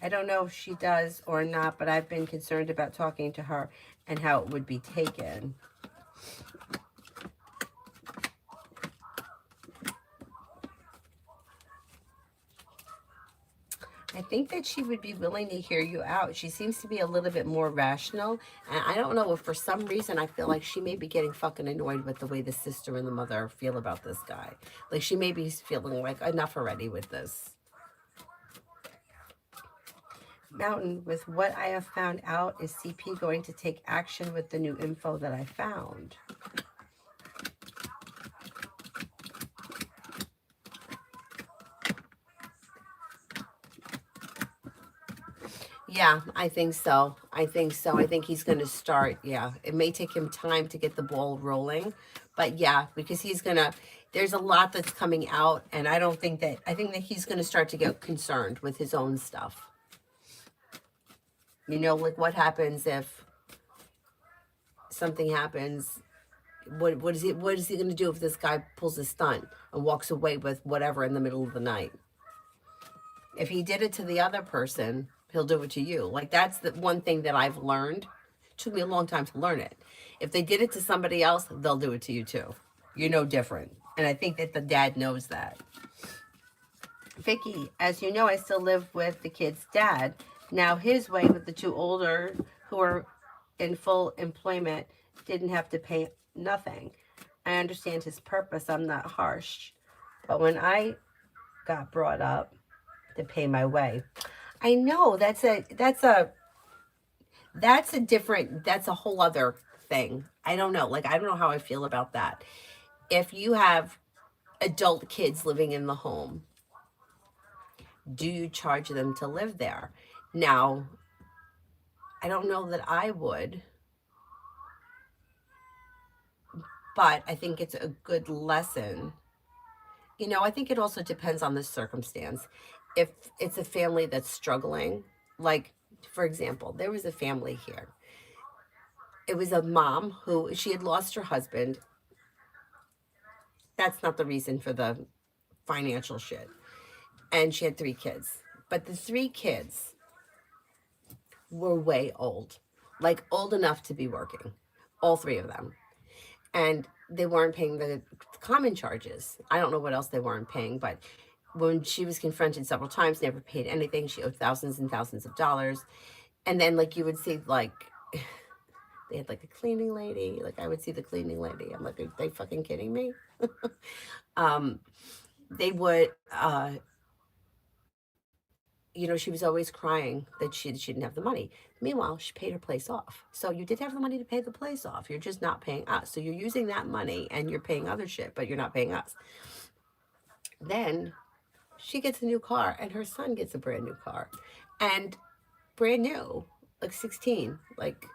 Speaker 1: I don't know if she does or not, but I've been concerned about talking to her and how it would be taken. I think that she would be willing to hear you out. She seems to be a little bit more rational. And I don't know if for some reason I feel like she may be getting fucking annoyed with the way the sister and the mother feel about this guy. Like she may be feeling like enough already with this. Mountain, with what I have found out, is CP going to take action with the new info that I found? Yeah, I think so. I think so. I think he's going to start. Yeah, it may take him time to get the ball rolling, but yeah, because there's a lot that's coming out, and I think that he's going to start to get concerned with his own stuff. You know, like what happens if something happens? What is he going to do if this guy pulls a stunt and walks away with whatever in the middle of the night? If he did it to the other person, he'll do it to you. Like that's the one thing that I've learned. It took me a long time to learn it. If they did it to somebody else, they'll do it to you too. You're no different. And I think that the dad knows that. Vicky, as you know, I still live with the kid's dad. Now his way with the two older who are in full employment didn't have to pay nothing. I understand his purpose. I'm not harsh. But when I got brought up to pay my way, I know that's a whole other thing. I don't know. Like, I don't know how I feel about that. If you have adult kids living in the home, do you charge them to live there? Now, I don't know that I would, but I think it's a good lesson. You know, I think it also depends on the circumstance. If it's a family that's struggling, like, for example, there was a family here. It was a mom who, she had lost her husband. That's not the reason for the financial shit. And she had 3 kids. But the 3 kids were way old. Like, old enough to be working. All 3 of them. And they weren't paying the common charges. I don't know what else they weren't paying, but when she was confronted several times, never paid anything. She owed thousands and thousands of dollars. And then, like, you would see, like, they had, like, a cleaning lady. Like, I would see the cleaning lady. I'm like, are they fucking kidding me? They would, you know, she was always crying that she didn't have the money. Meanwhile, she paid her place off. So you did have the money to pay the place off. You're just not paying us. So you're using that money and you're paying other shit, but you're not paying us. Then she gets a new car and her son gets a brand new car. And brand new, like 16. Like,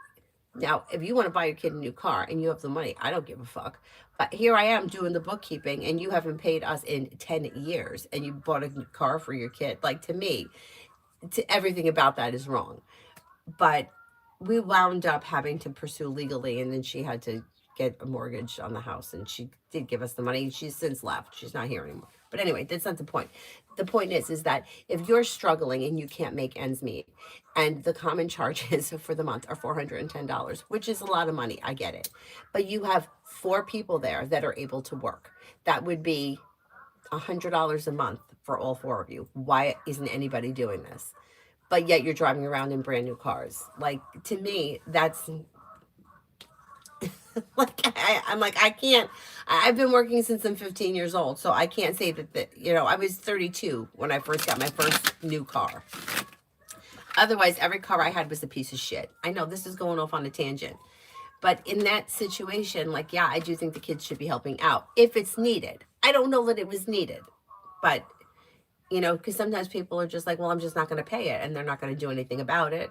Speaker 1: now, if you want to buy your kid a new car and you have the money, I don't give a fuck. But here I am doing the bookkeeping and you haven't paid us in 10 years and you bought a new car for your kid. Like, to me, everything about that is wrong. But we wound up having to pursue legally, and then she had to get a mortgage on the house, and she did give us the money. She's since left. She's not here anymore. But anyway, that's not the point. The point is that if you're struggling and you can't make ends meet, and the common charges for the month are $410, which is a lot of money, I get it. But you have 4 people there that are able to work. That would be $100 a month for all 4 of you. Why isn't anybody doing this? But yet you're driving around in brand new cars. Like, to me, that's Like I'm like I can't. I've been working since I'm 15 years old, so I can't say that you know I was 32 when I first got my first new car. Otherwise, every car I had was a piece of shit. I know this is going off on a tangent, but in that situation, like yeah, I do think the kids should be helping out if it's needed. I don't know that it was needed, but you know, because sometimes people are just like, well, I'm just not going to pay it, and they're not going to do anything about it.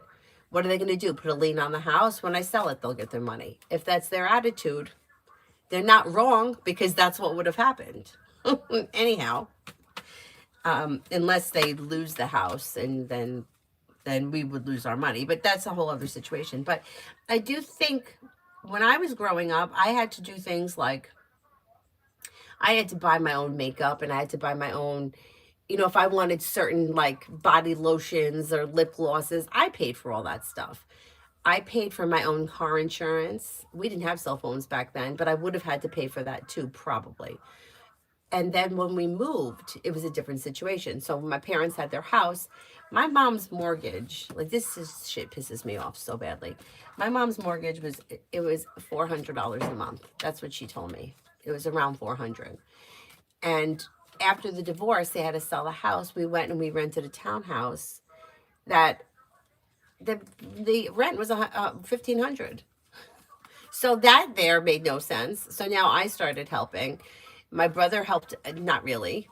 Speaker 1: What are they going to do? Put a lien on the house? When I sell it, they'll get their money. If that's their attitude, they're not wrong because that's what would have happened. Anyhow, unless they lose the house and then we would lose our money. But that's a whole other situation. But I do think when I was growing up, I had to do things like I had to buy my own makeup and I had to buy my own, you know, if I wanted certain like body lotions or lip glosses, I paid for all that stuff. I paid for my own car insurance. We didn't have cell phones back then, but I would have had to pay for that too, probably. And then when we moved, it was a different situation. So when my parents had their house, my mom's mortgage, like shit pisses me off so badly. My mom's mortgage was it was $400 a month. That's what she told me. It was around 400. And after the divorce, they had to sell the house. We went and we rented a townhouse that the rent was 1,500. So that there made no sense. So now I started helping. My brother helped, not really,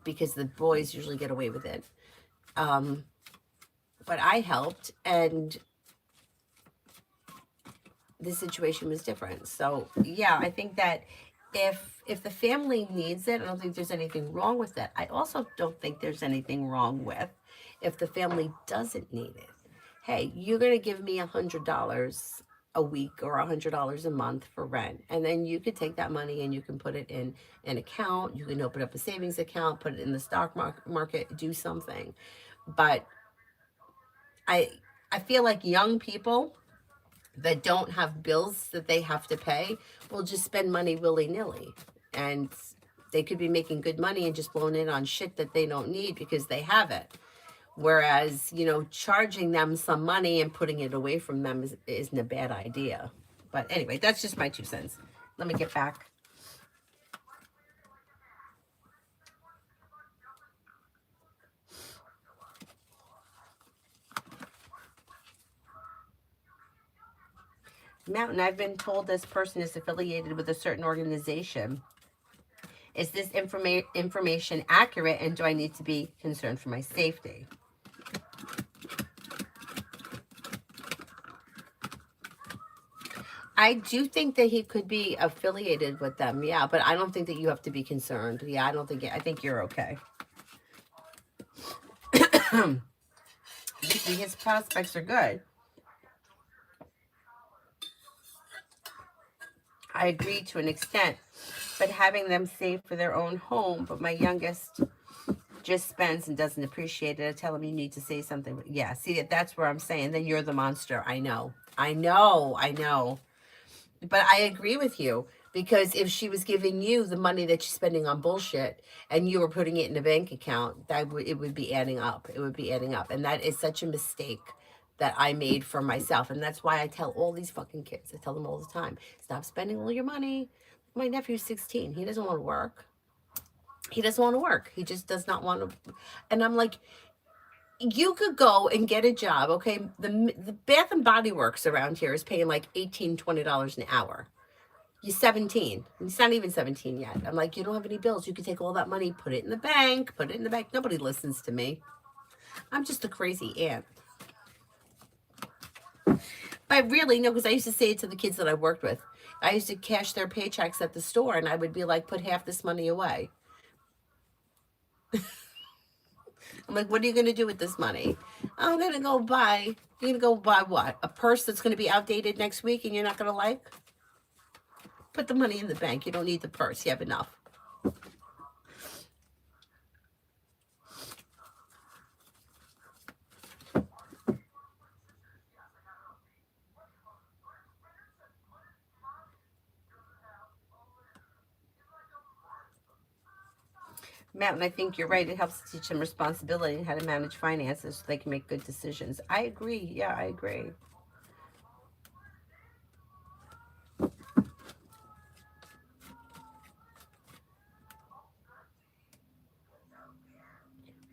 Speaker 1: because the boys usually get away with it. But I helped, and the situation was different. So yeah, I think that if the family needs it, I don't think there's anything wrong with it. I also don't think there's anything wrong with if the family doesn't need it. Hey, you're gonna give me $100 a week or $100 a month for rent, and then you could take that money and you can put it in an account. You can open up a savings account, put it in the stock market, do something. But I I feel like young people that don't have bills that they have to pay will just spend money willy-nilly, and they could be making good money and just blowing it on shit that they don't need because they have it. Whereas, you know, charging them some money and putting it away from them isn't a bad idea. But anyway, that's just my 2 cents. Let me get back. Mountain, I've been told this person is affiliated with a certain organization. Is this information accurate, and do I need to be concerned for my safety? I do think that he could be affiliated with them, yeah, but I don't think that you have to be concerned. Yeah, I think you're okay. His prospects are good. I agree to an extent, but having them save for their own home, but my youngest just spends and doesn't appreciate it. I tell him you need to say something. Yeah, see, that's where I'm saying, then you're the monster. I know. But I agree with you, because if she was giving you the money that she's spending on bullshit and you were putting it in a bank account, it would be adding up. It would be adding up. And that is such a mistake that I made for myself. And that's why I tell all these fucking kids, I tell them all the time, stop spending all your money. My nephew's 16. He doesn't want to work. He doesn't want to work. He just does not want to. And I'm like, you could go and get a job, okay? The Bath and Body Works around here is paying like $18, $20 an hour. You're 17. He's not even 17 yet. I'm like, you don't have any bills. You could take all that money, put it in the bank, put it in the bank. Nobody listens to me. I'm just a crazy aunt. But really, no, because I used to say it to the kids that I worked with. I used to cash their paychecks at the store, and I would be like, put half this money away. I'm like, what are you going to do with this money? I'm going to go buy, you're going to go buy what? A purse that's going to be outdated next week and you're not going to like? Put the money in the bank. You don't need the purse. You have enough. Matt, and I think you're right. It helps to teach them responsibility and how to manage finances so they can make good decisions. I agree. Yeah, I agree.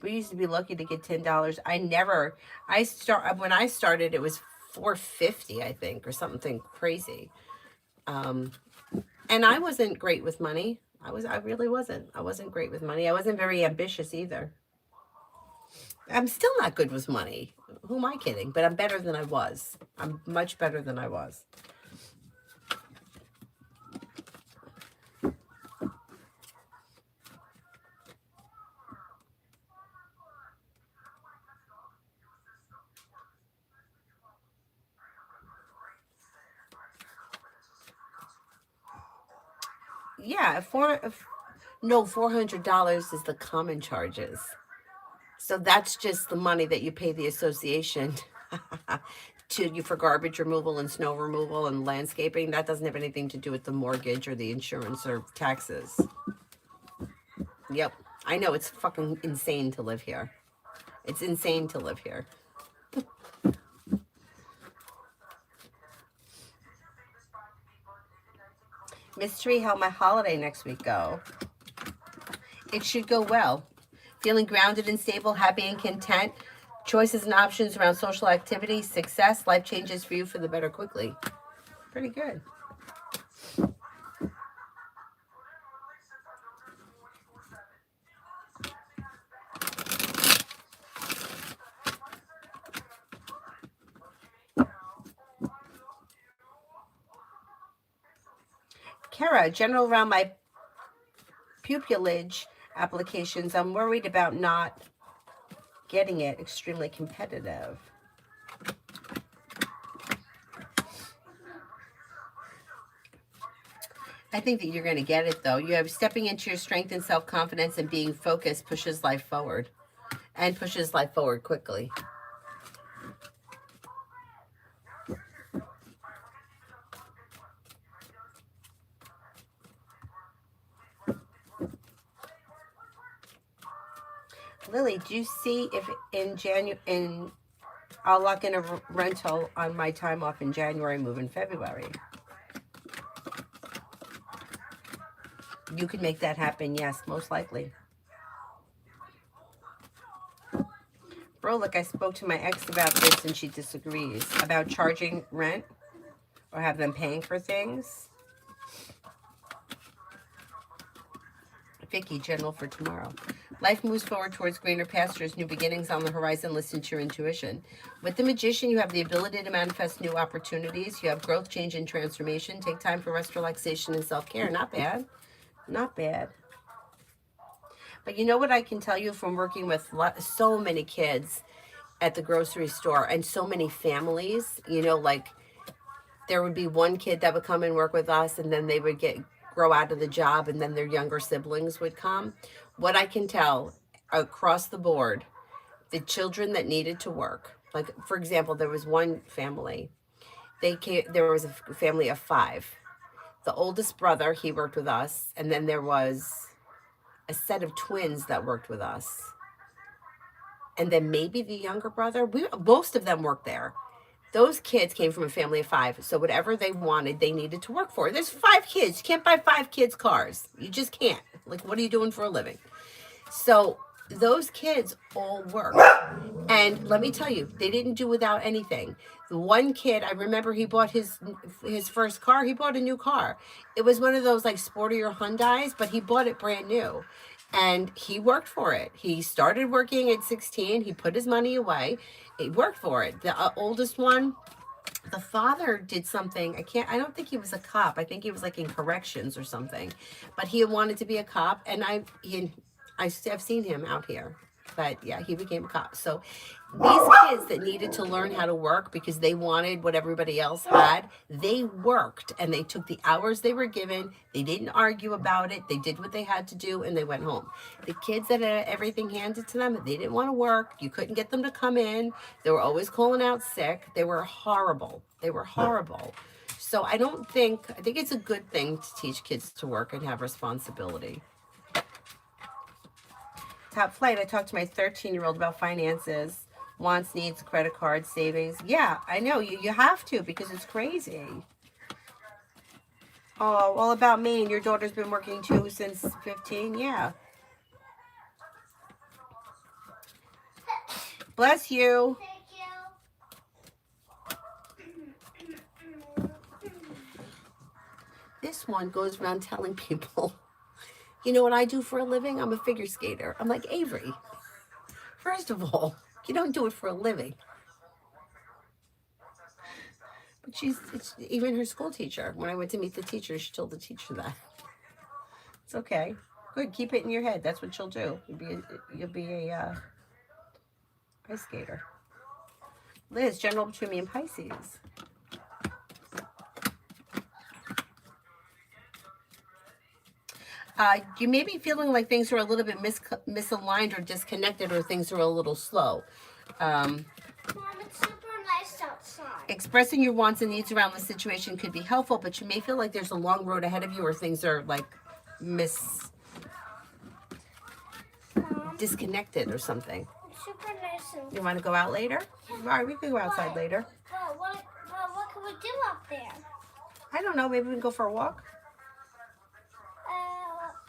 Speaker 1: We used to be lucky to get $10. When I started, it was $4.50, I think, or something crazy. Um, and I wasn't great with money. I really wasn't. I wasn't great with money. I wasn't very ambitious either. I'm still not good with money. Who am I kidding? But I'm better than I was. I'm much better than I was. Yeah, no, $400 is the common charges. So that's just the money that you pay the association to you for garbage removal and snow removal and landscaping. That doesn't have anything to do with the mortgage or the insurance or taxes. Yep. I know it's fucking insane to live here. It's insane to live here. Mystery, how my holiday next week go? It should go well. Feeling grounded and stable, happy and content. Choices and options around social activity, success, life changes for you for the better quickly. Pretty good. Kara, general around my pupillage applications, I'm worried about not getting it. Extremely competitive. I think that you're going to get it, though. You have stepping into your strength and self-confidence and being focused pushes life forward, and pushes life forward quickly. Lily, do you see if I'll lock in a rental on my time off in January, move in February? You could make that happen, yes, most likely. Bro, look, I spoke to my ex about this and she disagrees. About charging rent or have them paying for things. Vicky, general for tomorrow. Life moves forward towards greener pastures, new beginnings on the horizon. Listen to your intuition. With the Magician, you have the ability to manifest new opportunities. You have growth, change, and transformation. Take time for rest, relaxation, and self-care. Not bad. Not bad. But you know what I can tell you from working with so many kids at the grocery store and so many families, you know, like there would be one kid that would come and work with us and then they would grow out of the job and then their younger siblings would come. What I can tell across the board, the children that needed to work, like for example, there was one family, there was a family of 5. The oldest brother, he worked with us, and then there was a set of twins that worked with us. And then maybe the younger brother, most of them worked there. Those kids came from a family of 5. So whatever they wanted, they needed to work for. There's 5 kids. You can't buy 5 kids cars. You just can't. Like, what are you doing for a living? So those kids all worked. And let me tell you, they didn't do without anything. The one kid, I remember he bought his first car. He bought a new car. It was one of those like sportier Hyundais, but he bought it brand new. And he worked for it. He started working at 16. He put his money away. He worked for it. The oldest one, the father did something. I don't think he was a cop. I think he was like in corrections or something. But he wanted to be a cop. And I've seen him out here. But yeah, he became a cop. So these kids that needed to learn how to work because they wanted what everybody else had, they worked and they took the hours they were given. They didn't argue about it. They did what they had to do and they went home. The kids that had everything handed to them, they didn't want to work. You couldn't get them to come in. They were always calling out sick. They were horrible. They were horrible. So I think it's a good thing to teach kids to work and have responsibility. Top Flight, I talked to my 13-year-old about finances, wants, needs, credit cards, savings. Yeah, I know. You have to because it's crazy. Oh, all about me. And your daughter's been working too since 15? Yeah. Bless you.
Speaker 2: Thank you.
Speaker 1: This one goes around telling people, you know what I do for a living? I'm a figure skater. I'm like, Avery, first of all, you don't do it for a living. But it's even her school teacher. When I went to meet the teacher, she told the teacher that. It's okay. Good. Keep it in your head. That's what you'll do. You'll be a ice skater. Liz, general between me and Pisces. You may be feeling like things are a little bit misaligned or disconnected, or things are a little slow.
Speaker 2: Mom, it's super nice outside.
Speaker 1: Expressing your wants and needs around the situation could be helpful, but you may feel like there's a long road ahead of you, or things are like disconnected or something.
Speaker 2: It's super nice.
Speaker 1: You want to go out later? All right, we can go outside later.
Speaker 2: What can we do up there?
Speaker 1: I don't know. Maybe we can go for a walk.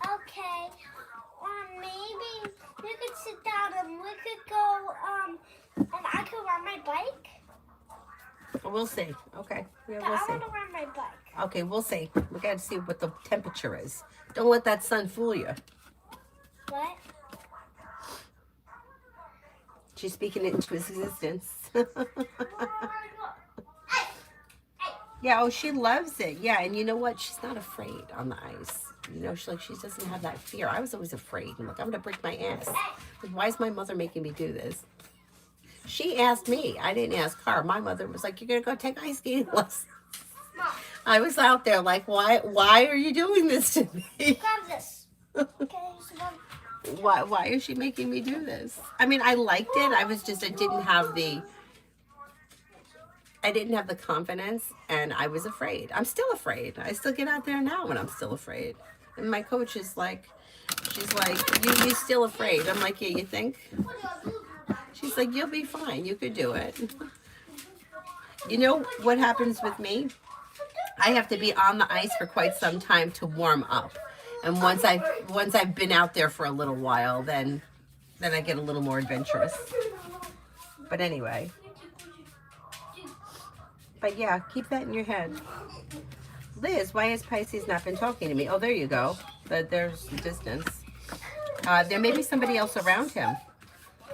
Speaker 2: Okay. Maybe we could sit down and we could go, and I could ride my bike.
Speaker 1: We'll see. Okay. Yeah,
Speaker 2: But
Speaker 1: we'll
Speaker 2: I
Speaker 1: see.
Speaker 2: want to ride my bike.
Speaker 1: Okay, we'll see. We got to see what the temperature is. Don't let that sun fool you.
Speaker 2: What?
Speaker 1: She's speaking it into existence. Yeah, oh, she loves it. Yeah, and you know what? She's not afraid on the ice. You know, she doesn't have that fear. I was always afraid. I'm like, I'm going to break my ass. Like, why is my mother making me do this? She asked me. I didn't ask her. My mother was like, you're going to go take ice skating lessons. I was out there like, why are you doing this to me?
Speaker 2: Grab this. Okay,
Speaker 1: Why is she making me do this? I mean, I liked it. I didn't have the confidence, and I was afraid. I'm still afraid. I still get out there now and I'm still afraid. And my coach is like, she's like, you still afraid? I'm like, yeah, you think? She's like, you'll be fine. You could do it. You know what happens with me? I have to be on the ice for quite some time to warm up. And once I've been out there for a little while, then I get a little more adventurous. But anyway. But yeah, keep that in your head. Liz, why has Pisces not been talking to me? Oh, there you go. There's the distance. There may be somebody else around him.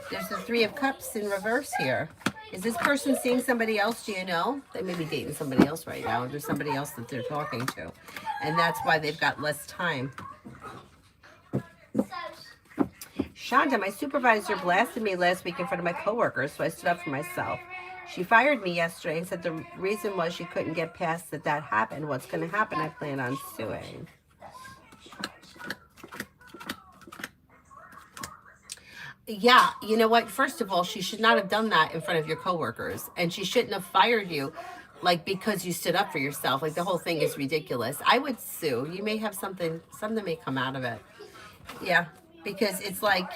Speaker 1: There's the Three of Cups in reverse here. Is this person seeing somebody else? Do you know? They may be dating somebody else right now. There's somebody else that they're talking to. And that's why they've got less time. Shonda, my supervisor blasted me last week in front of my coworkers, so I stood up for myself. She fired me yesterday and said the reason was she couldn't get past that happened. What's going to happen? I plan on suing. Yeah, you know what? First of all, she should not have done that in front of your coworkers, and she shouldn't have fired you, like, because you stood up for yourself. Like, the whole thing is ridiculous. I would sue. You may have something may come out of it. Yeah, because it's like,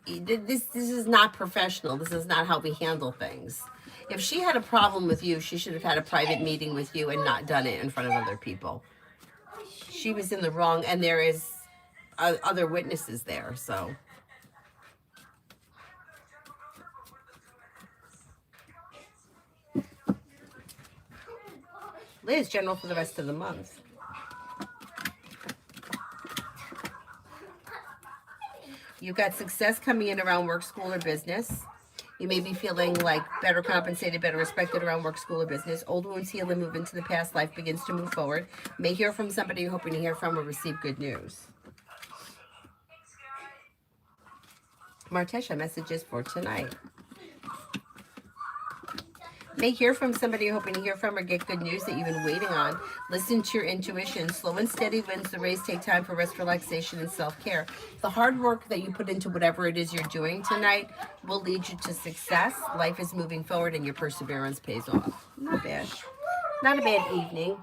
Speaker 1: this is not professional. This is not how we handle things. If she had a problem with you, she should have had a private meeting with you and not done it in front of other people. She was in the wrong, and there is other witnesses there, so. Liz, general for the rest of the month. You've got success coming in around work, school, or business. You may be feeling like better compensated, better respected around work, school, or business. Old wounds heal and move into the past. Life begins to move forward. May hear from somebody you're hoping to hear from or receive good news. Martesha, messages for tonight. May hear from somebody you're hoping to hear from or get good news that you've been waiting on. Listen to your intuition. Slow and steady wins the race. Take time for rest, relaxation, and self-care. The hard work that you put into whatever it is you're doing tonight will lead you to success. Life is moving forward and your perseverance pays off. Not bad. Not a bad evening.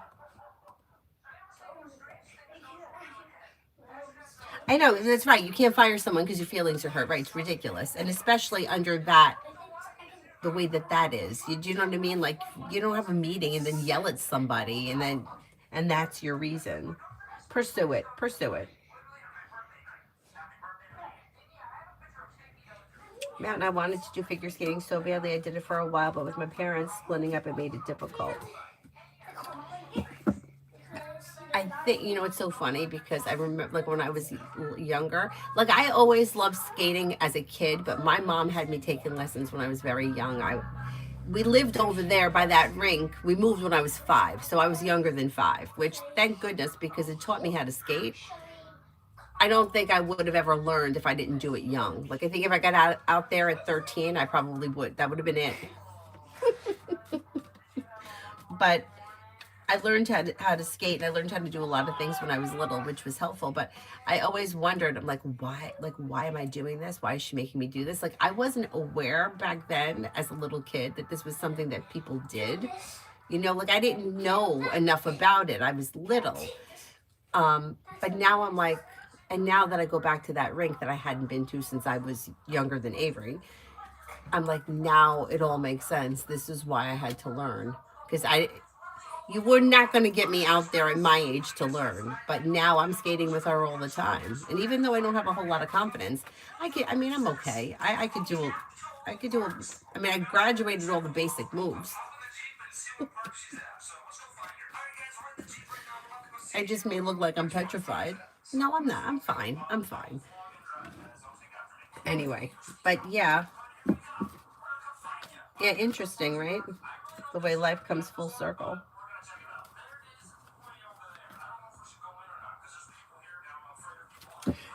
Speaker 1: I know, that's right. You can't fire someone because your feelings are hurt. Right, it's ridiculous. And especially under the way that is. Do you know what I mean? Like, you don't have a meeting and then yell at somebody and that's your reason. Pursue it. Matt and I wanted to do figure skating so badly. I did it for a while, but with my parents splitting up, it made it difficult. I think, you know, it's so funny because I remember, like, when I was younger, like, I always loved skating as a kid, but my mom had me taking lessons when I was very young. We lived over there by that rink. We moved when I was 5, so I was younger than 5, which thank goodness, because it taught me how to skate. I don't think I would have ever learned if I didn't do it young. Like, I think if I got out there at 13, I probably would. That would have been it. But I learned how to skate, and I learned how to do a lot of things when I was little, which was helpful. But I always wondered, I'm like, why am I doing this? Why is she making me do this? Like, I wasn't aware back then as a little kid that this was something that people did. You know, like, I didn't know enough about it. I was little. But now I'm like, and now that I go back to that rink that I hadn't been to since I was younger than Avery, I'm like, now it all makes sense. This is why I had to learn. Because you were not going to get me out there at my age to learn, but now I'm skating with her all the time. And even though I don't have a whole lot of confidence, I mean, I'm okay. I mean, I graduated all the basic moves. I just may look like I'm petrified. No, I'm not. I'm fine. I'm fine. Anyway, but yeah. Yeah, interesting, right? The way life comes full circle.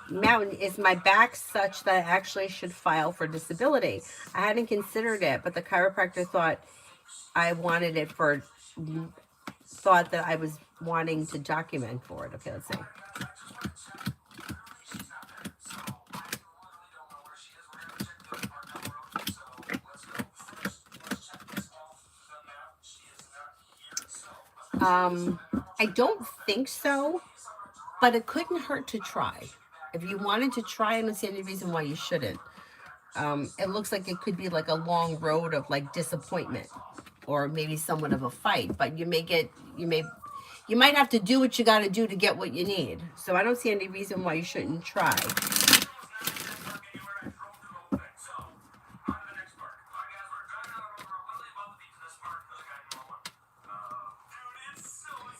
Speaker 1: Mountain, is my back such that I actually should file for disability? I hadn't considered it, but the chiropractor thought that I was wanting to document for it. Okay, let's see. I don't think so, but it couldn't hurt to try. If you wanted to try, I don't see any reason why you shouldn't. It looks like it could be like a long road of like disappointment, or maybe somewhat of a fight, but you might have to do what you got to do to get what you need. So I don't see any reason why you shouldn't try.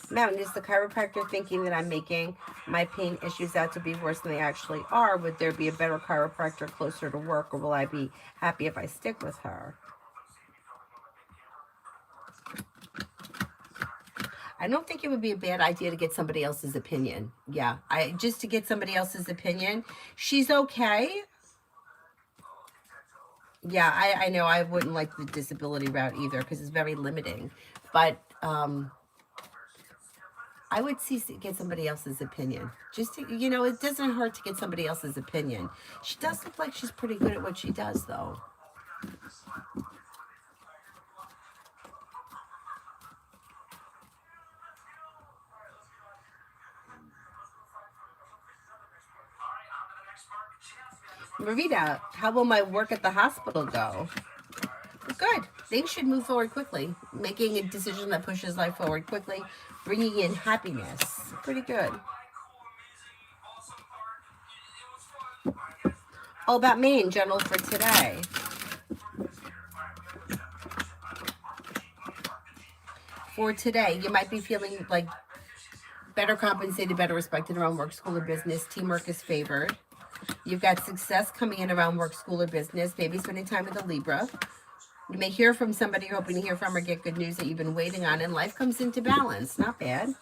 Speaker 1: Mountain, is the chiropractor thinking that I'm making my pain issues out to be worse than they actually are? Would there be a better chiropractor closer to work, or will I be happy if I stick with her? I don't think it would be a bad idea to get somebody else's opinion. Yeah, just to get somebody else's opinion. She's okay. Yeah, I know I wouldn't like the disability route either because it's very limiting. But I would get somebody else's opinion. Just to, it doesn't hurt to get somebody else's opinion. She does look like she's pretty good at what she does, though. Marita, how will my work at the hospital go? Good. Things should move forward quickly. Making a decision that pushes life forward quickly, bringing in happiness. Pretty good. All about me in general for today. For today, you might be feeling like better compensated, better respected around work, school, or business. Teamwork is favored. You've got success coming in around work, school, or business. Maybe spending time with a Libra. You may hear from somebody you're hoping to hear from, or get good news that you've been waiting on, and life comes into balance. Not bad.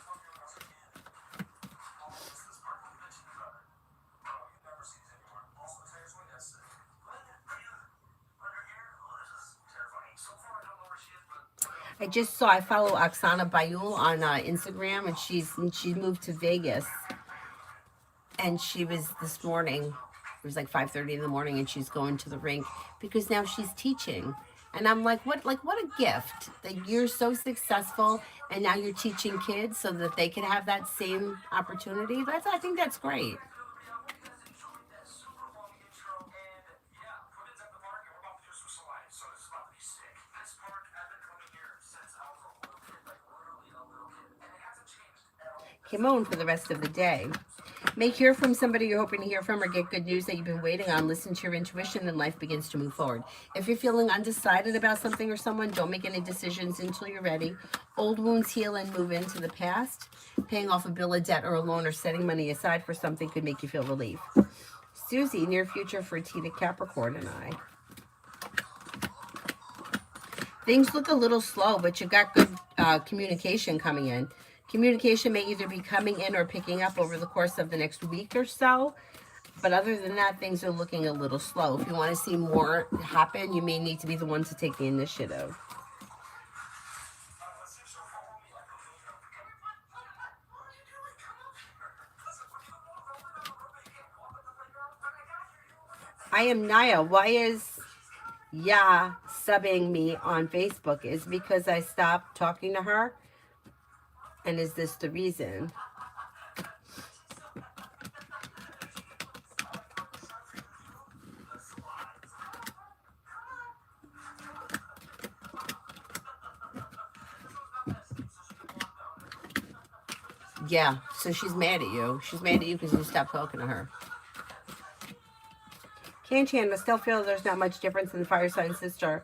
Speaker 1: I follow Oksana Bayul on Instagram, and she moved to Vegas, and she was this morning. It was like 5:30 in the morning, and she's going to the rink because now she's teaching. And I'm like, what a gift that you're so successful, and now you're teaching kids so that they can have that same opportunity. I think that's great. Kimon for the rest of the day. May hear from somebody you're hoping to hear from or get good news that you've been waiting on. Listen to your intuition and life begins to move forward. If you're feeling undecided about something or someone, don't make any decisions until you're ready. Old wounds heal and move into the past. Paying off a bill of debt or a loan or setting money aside for something could make you feel relief. Susie, near future for Tina, Capricorn, and I. Things look a little slow, but you got good communication coming in. Communication may either be coming in or picking up over the course of the next week or so. But other than that, things are looking a little slow. If you want to see more happen, you may need to be the one to take the initiative. I am Naya. Why is subbing me on Facebook? Is because I stopped talking to her? And is this the reason? Yeah, so she's mad at you. She's mad at you because you stopped talking to her. Can-Chan, I still feel there's not much difference in the fire sign sister.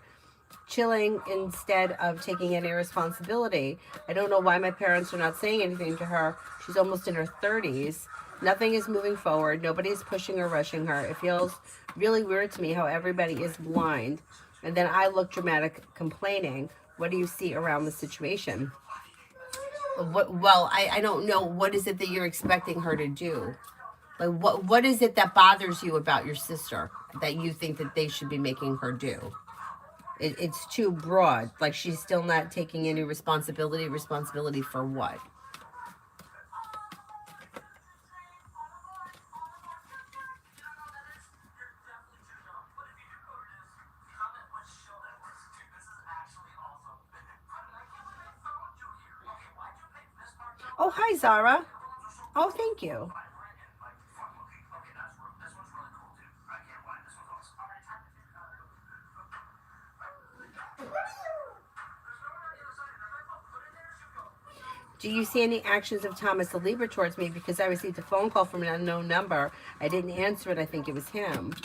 Speaker 1: Chilling instead of taking any responsibility. I don't know why my parents are not saying anything to her. She's almost in her 30s. Nothing is moving forward. Nobody's pushing or rushing her. It feels really weird to me how everybody is blind. And then I look dramatic complaining. What do you see around the situation? Well, I don't know. What is it that you're expecting her to do? Like, what is it that bothers you about your sister that you think that they should be making her do? It's too broad. Like, she's still not taking any responsibility. Responsibility for what? Oh, hi, Zara. Oh, thank you. Do you see any actions of Thomas the Libra towards me? Because I received a phone call from an unknown number. I didn't answer it. I think it was him.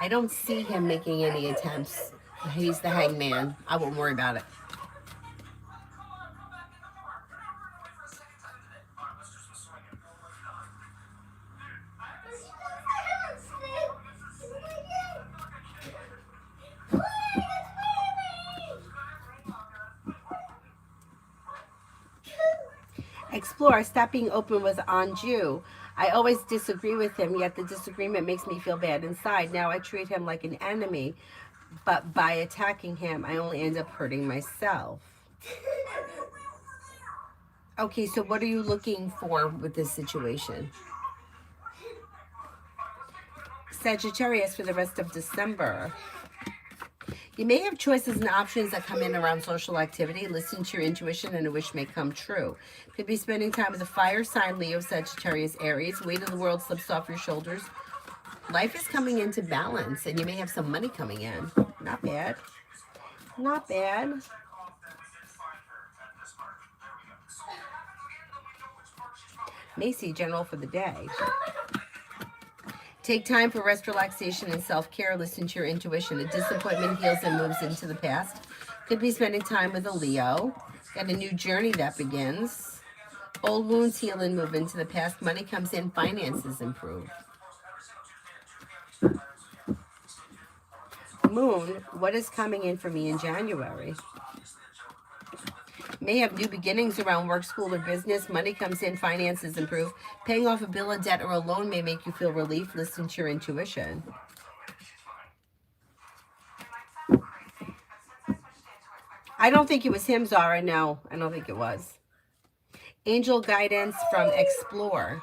Speaker 1: I don't see him making any attempts. He's the hangman. I won't worry about it. Explore. Stop being open with Anju. I always disagree with him, yet the disagreement makes me feel bad inside. Now I treat him like an enemy, but by attacking him, I only end up hurting myself. Okay, so what are you looking for with this situation? Sagittarius for the rest of December. You may have choices and options that come in around social activity. Listen to your intuition and a wish may come true. Could be spending time with a fire sign, Leo, Sagittarius, Aries. Weight of the world slips off your shoulders. Life is coming into balance and you may have some money coming in. Not bad. Not bad. Macy, general for the day. Take time for rest, relaxation, and self-care. Listen to your intuition. A disappointment heals and moves into the past. Could be spending time with a Leo. Got a new journey that begins. Old wounds heal and move into the past. Money comes in. Finances improve. Moon, what is coming in for me in January? May have new beginnings around work, school, or business. Money comes in, finances improve. Paying off a bill of debt or a loan may make you feel relief. Listen to your intuition. I don't think it was him, Zara. No, I don't think it was. Angel guidance from Explore.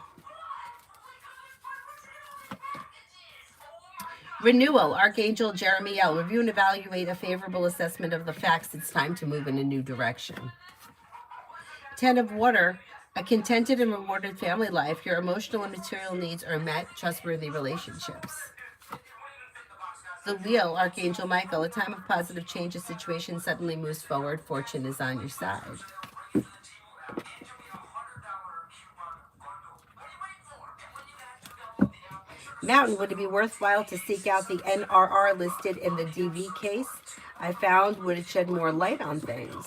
Speaker 1: Renewal, Archangel Jeremiel. Review and evaluate a favorable assessment of the facts. It's time to move in a new direction. 10 of Water, a contented and rewarded family life. Your emotional and material needs are met. Trustworthy relationships. The wheel, Archangel Michael, a time of positive change, a situation suddenly moves forward, fortune is on your side. Mountain, would it be worthwhile to seek out the NRR listed in the DV case I found? Would it shed more light on things?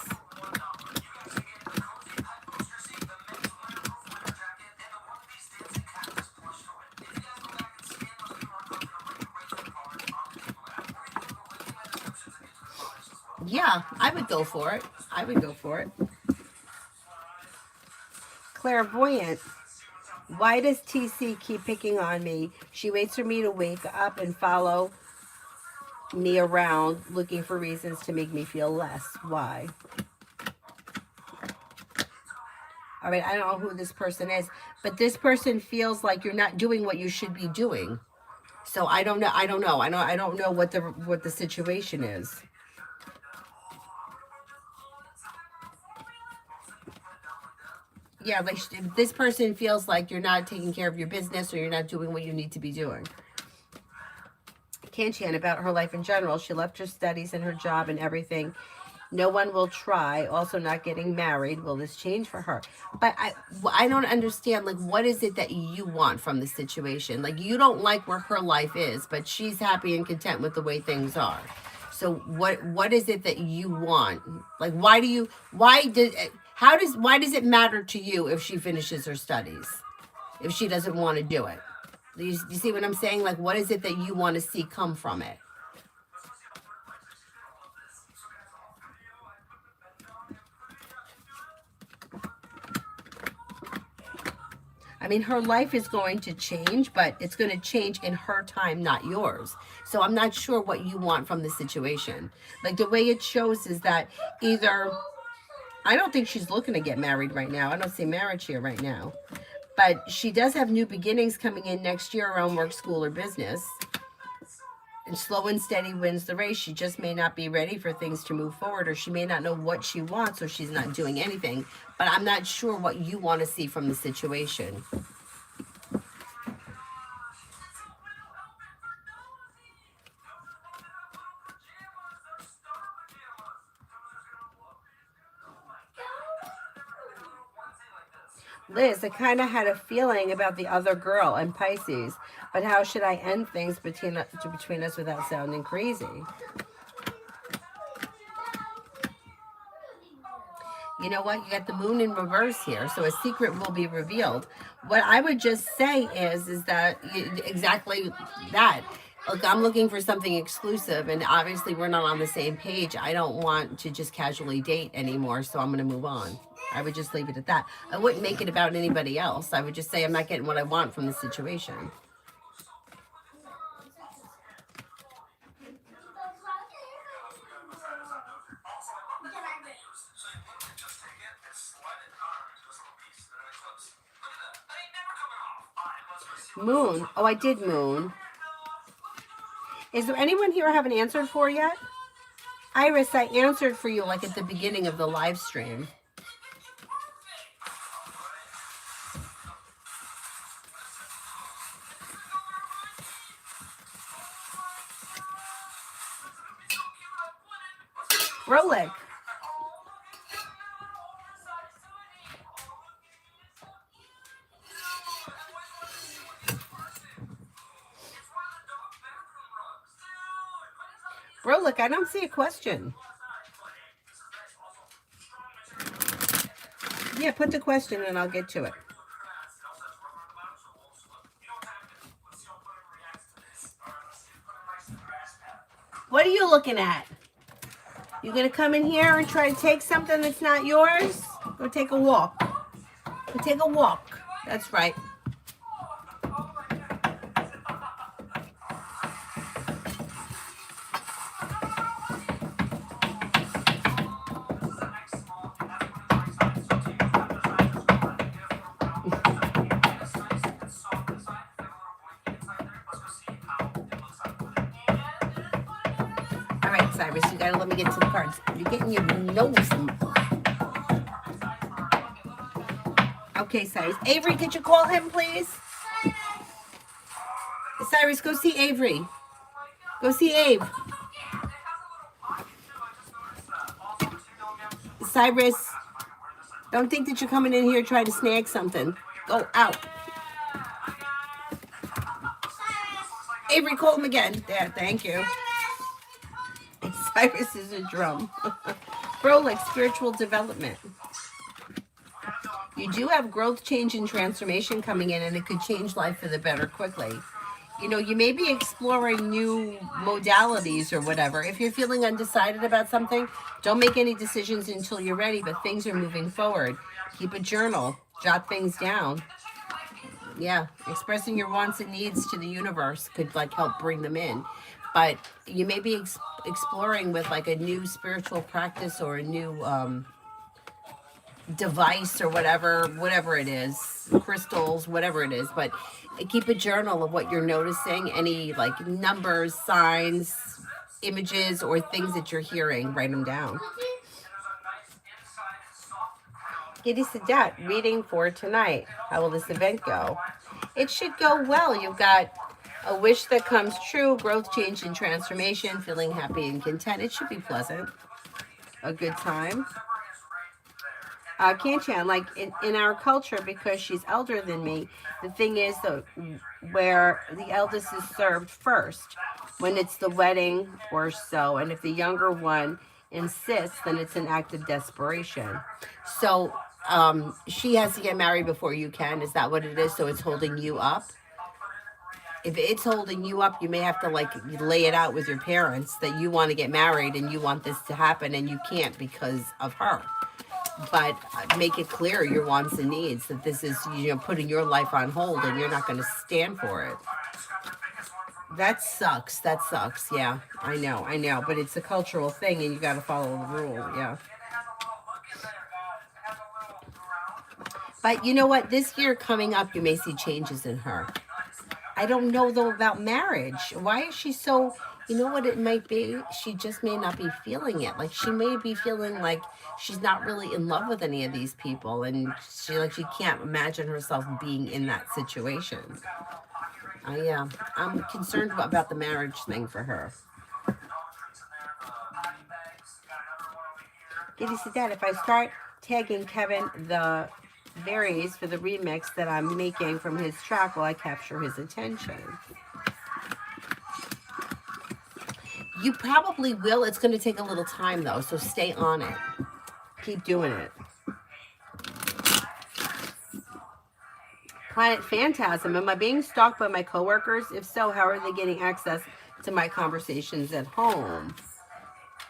Speaker 1: Yeah, I would go for it. I would go for it. Clairvoyant. Why does TC keep picking on me? She waits for me to wake up and follow me around looking for reasons to make me feel less. Why? All right, I don't know who this person is, but this person feels like you're not doing what you should be doing. So I don't know. I don't know what the situation is. Yeah, like this person feels like you're not taking care of your business or you're not doing what you need to be doing. Kanchan, about her life in general. She left her studies and her job and everything. No one will try. Also not getting married. Will this change for her? But I don't understand, like, what is it that you want from the situation? Like, you don't like where her life is, but she's happy and content with the way things are. So what is it that you want? Like, why does it matter to you if she finishes her studies? If she doesn't want to do it? You see what I'm saying? Like, what is it that you want to see come from it? I mean, her life is going to change, but it's going to change in her time, not yours. So I'm not sure what you want from the situation. Like, the way it shows is that either, I don't think she's looking to get married right now. I don't see marriage here right now. But she does have new beginnings coming in next year around work, school, or business. And slow and steady wins the race. She just may not be ready for things to move forward, or she may not know what she wants, or she's not doing anything. But I'm not sure what you want to see from the situation. Liz, I kind of had a feeling about the other girl and Pisces, but how should I end things between us without sounding crazy? You know what? You got the moon in reverse here, so a secret will be revealed. What I would just say is that exactly that. Look, I'm looking for something exclusive, and obviously we're not on the same page. I don't want to just casually date anymore, so I'm going to move on. I would just leave it at that. I wouldn't make it about anybody else. I would just say I'm not getting what I want from the situation. Moon. Oh, I did moon. Is there anyone here I haven't answered for yet? Iris, I answered for you like at the beginning of the live stream. Rolex. Rolex, I don't see a question. Yeah, put the question and I'll get to it. What are you looking at? You gonna come in here and try to take something that's not yours? Go take a walk. Go take a walk. That's right. Cyrus, you gotta let me get to the cards. You're getting your nose. Okay, Cyrus. Avery, could you call him, please? Cyrus, go see Avery. Go see Abe. Cyrus, don't think that you're coming in here trying to snag something. Go out. Avery, call him again. There, thank you. Cyrus is a drum. Bro, like spiritual development. You do have growth, change, and transformation coming in, and it could change life for the better quickly. You know, you may be exploring new modalities or whatever. If you're feeling undecided about something, don't make any decisions until you're ready, but things are moving forward. Keep a journal, jot things down. Yeah, expressing your wants and needs to the universe could like help bring them in. But you may be exploring with like a new spiritual practice or a new device or whatever it is, crystals, whatever it is. But keep a journal of what you're noticing, any like numbers, signs, images, or things that you're hearing. Write them down. Giddy Sadat, reading for tonight. How will this event go? It should go well. You've got a wish that comes true, growth, change, and transformation, feeling happy and content. It should be pleasant. A good time. Kanchan, like in our culture, because she's elder than me, the thing is that where the eldest is served first when it's the wedding or so, and if the younger one insists, then it's an act of desperation. So she has to get married before you can. Is that what it is? So it's holding you up. If it's holding you up, you may have to like lay it out with your parents that you want to get married and you want this to happen and you can't because of her. But make it clear your wants and needs, that this is, you know, putting your life on hold and you're not going to stand for it. That sucks. That sucks. Yeah, I know. But it's a cultural thing and you got to follow the rule. Yeah. But you know what? This year coming up, you may see changes in her. I don't know, though, about marriage. Why is she so, you know what it might be? She just may not be feeling it. Like, she may be feeling like she's not really in love with any of these people. And she can't imagine herself being in that situation. I'm concerned about the marriage thing for her. Did you see that? If I start tagging Kevin the berries for the remix that I'm making from his track, will I capture his attention? You probably will. It's going to take a little time though, so stay on it. Keep doing it. Planet Phantasm, am I being stalked by my coworkers? If so, how are they getting access to my conversations at home?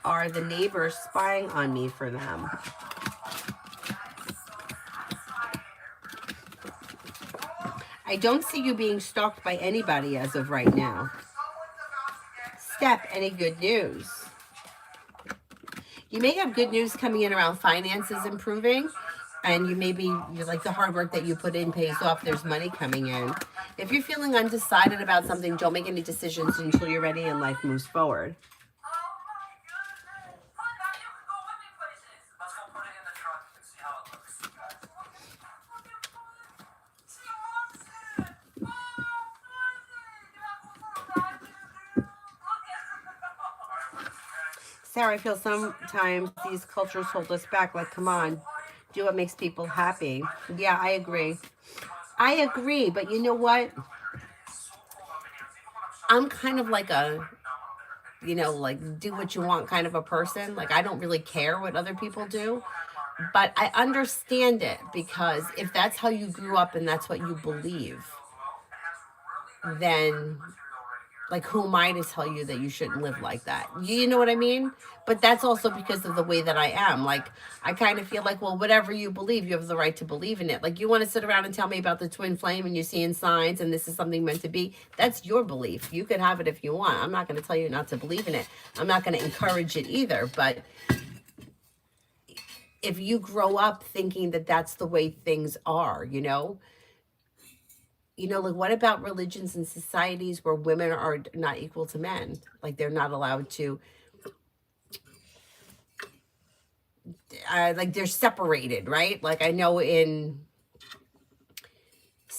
Speaker 1: Are the neighbors spying on me for them? I don't see you being stalked by anybody as of right now. Step, any good news? You may have good news coming in around finances improving, and you may be, like the hard work that you put in pays off. There's money coming in. If you're feeling undecided about something, don't make any decisions until you're ready and life moves forward. Sarah, I feel sometimes these cultures hold us back. Like, come on, do what makes people happy. Yeah, I agree. But you know what? I'm kind of like a, like do what you want kind of a person. Like, I don't really care what other people do. But I understand it, because if that's how you grew up and that's what you believe, then like, who am I to tell you that you shouldn't live like that? You know what I mean? But that's also because of the way that I am. Like, I kind of feel like, well, whatever you believe, you have the right to believe in it. Like, you want to sit around and tell me about the twin flame and you're seeing signs and this is something meant to be. That's your belief. You can have it if you want. I'm not going to tell you not to believe in it. I'm not going to encourage it either. But if you grow up thinking that that's the way things are, like, what about religions and societies where women are not equal to men? Like, they're not allowed to, like, they're separated, right? Like, I know in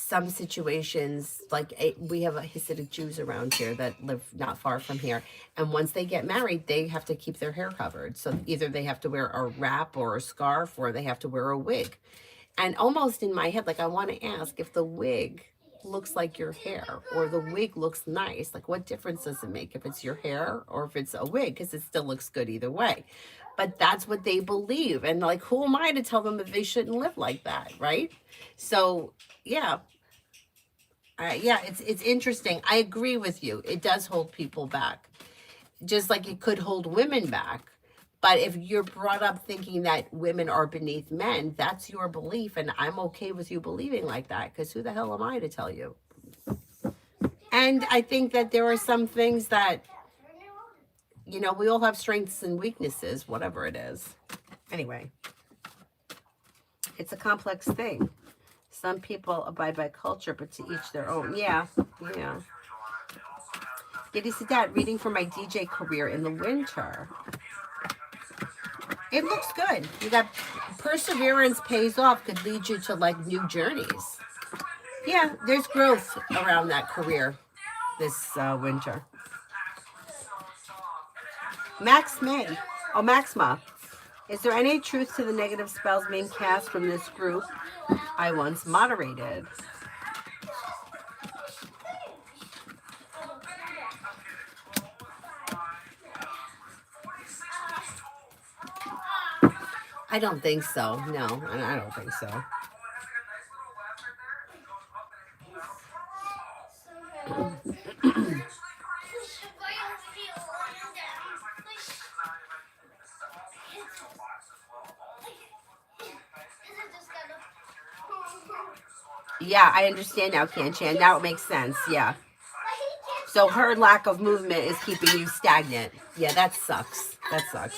Speaker 1: some situations, like we have Hasidic Jews around here that live not far from here, and once they get married, they have to keep their hair covered. So either they have to wear a wrap or a scarf, or they have to wear a wig. And almost in my head, like I want to ask if the wig looks like your hair or the wig looks nice. Like, what difference does it make if it's your hair or if it's a wig? Because it still looks good either way. But that's what they believe. And like, who am I to tell them that they shouldn't live like that, right? So, yeah. Yeah, it's interesting. I agree with you. It does hold people back, just like it could hold women back. But if you're brought up thinking that women are beneath men, that's your belief, and I'm okay with you believing like that, because who the hell am I to tell you? And I think that there are some things that, you know, we all have strengths and weaknesses, whatever it is. Anyway, it's a complex thing. Some people abide by culture, but to each their own. Yeah, yeah. Giddy Sadat, reading for my DJ career in the winter. It looks good. You got perseverance pays off, could lead you to like new journeys. Yeah, there's growth around that career this winter. Max May. Oh, Maxma. Is there any truth to the negative spells being cast from this group I once moderated? I don't think so. No, I don't think so. Yeah, I understand now, Kanchan. Now it makes sense. Yeah. So her lack of movement is keeping you stagnant. Yeah, that sucks. That sucks.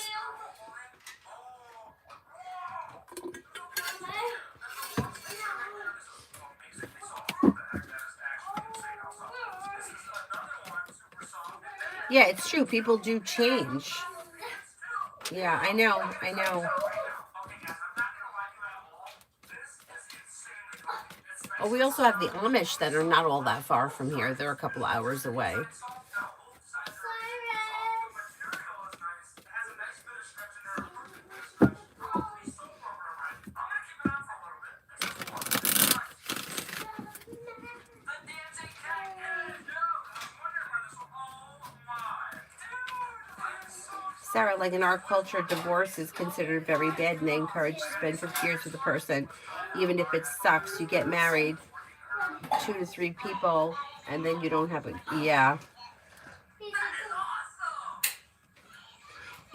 Speaker 1: Yeah, it's true. People do change. Yeah, I know. I know. Oh, we also have the Amish that are not all that far from here. They're a couple hours away. Sarah, like in our culture, divorce is considered very bad, and they encourage to spend 50 years with a person, even if it sucks. You get married, 2 to 3 people, and then you don't have a, yeah.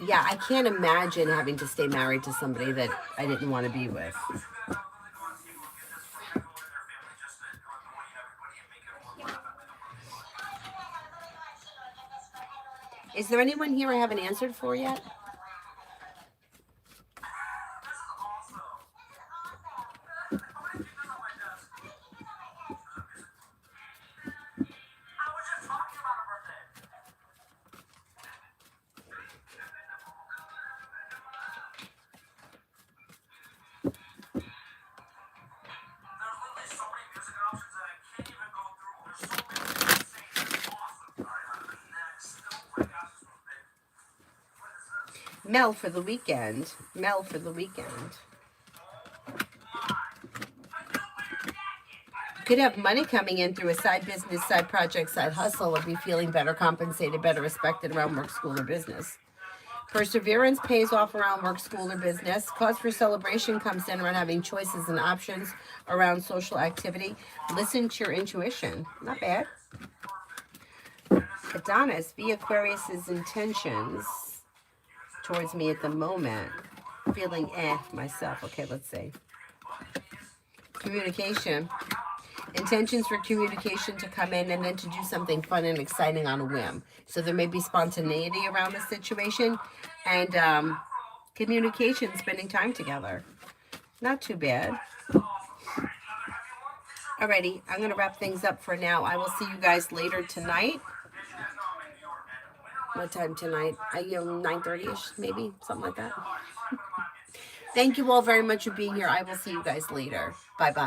Speaker 1: Yeah, I can't imagine having to stay married to somebody that I didn't want to be with. Is there anyone here I haven't answered for yet? Mel for the weekend. Mel for the weekend. You could have money coming in through a side business, side project, side hustle, or be feeling better compensated, better respected around work, school, or business. Perseverance pays off around work, school, or business. Cause for celebration comes in around having choices and options around social activity. Listen to your intuition. Not bad. Adonis, be Aquarius's intentions towards me at the moment. Feeling myself. Okay, let's see. Communication. Intentions for communication to come in and then to do something fun and exciting on a whim. So there may be spontaneity around the situation and communication, spending time together. Not too bad. Alrighty, I'm going to wrap things up for now. I will see you guys later tonight. What time tonight? 9:30ish, maybe, something like that. Thank you all very much for being here. I will see you guys later. Bye-bye.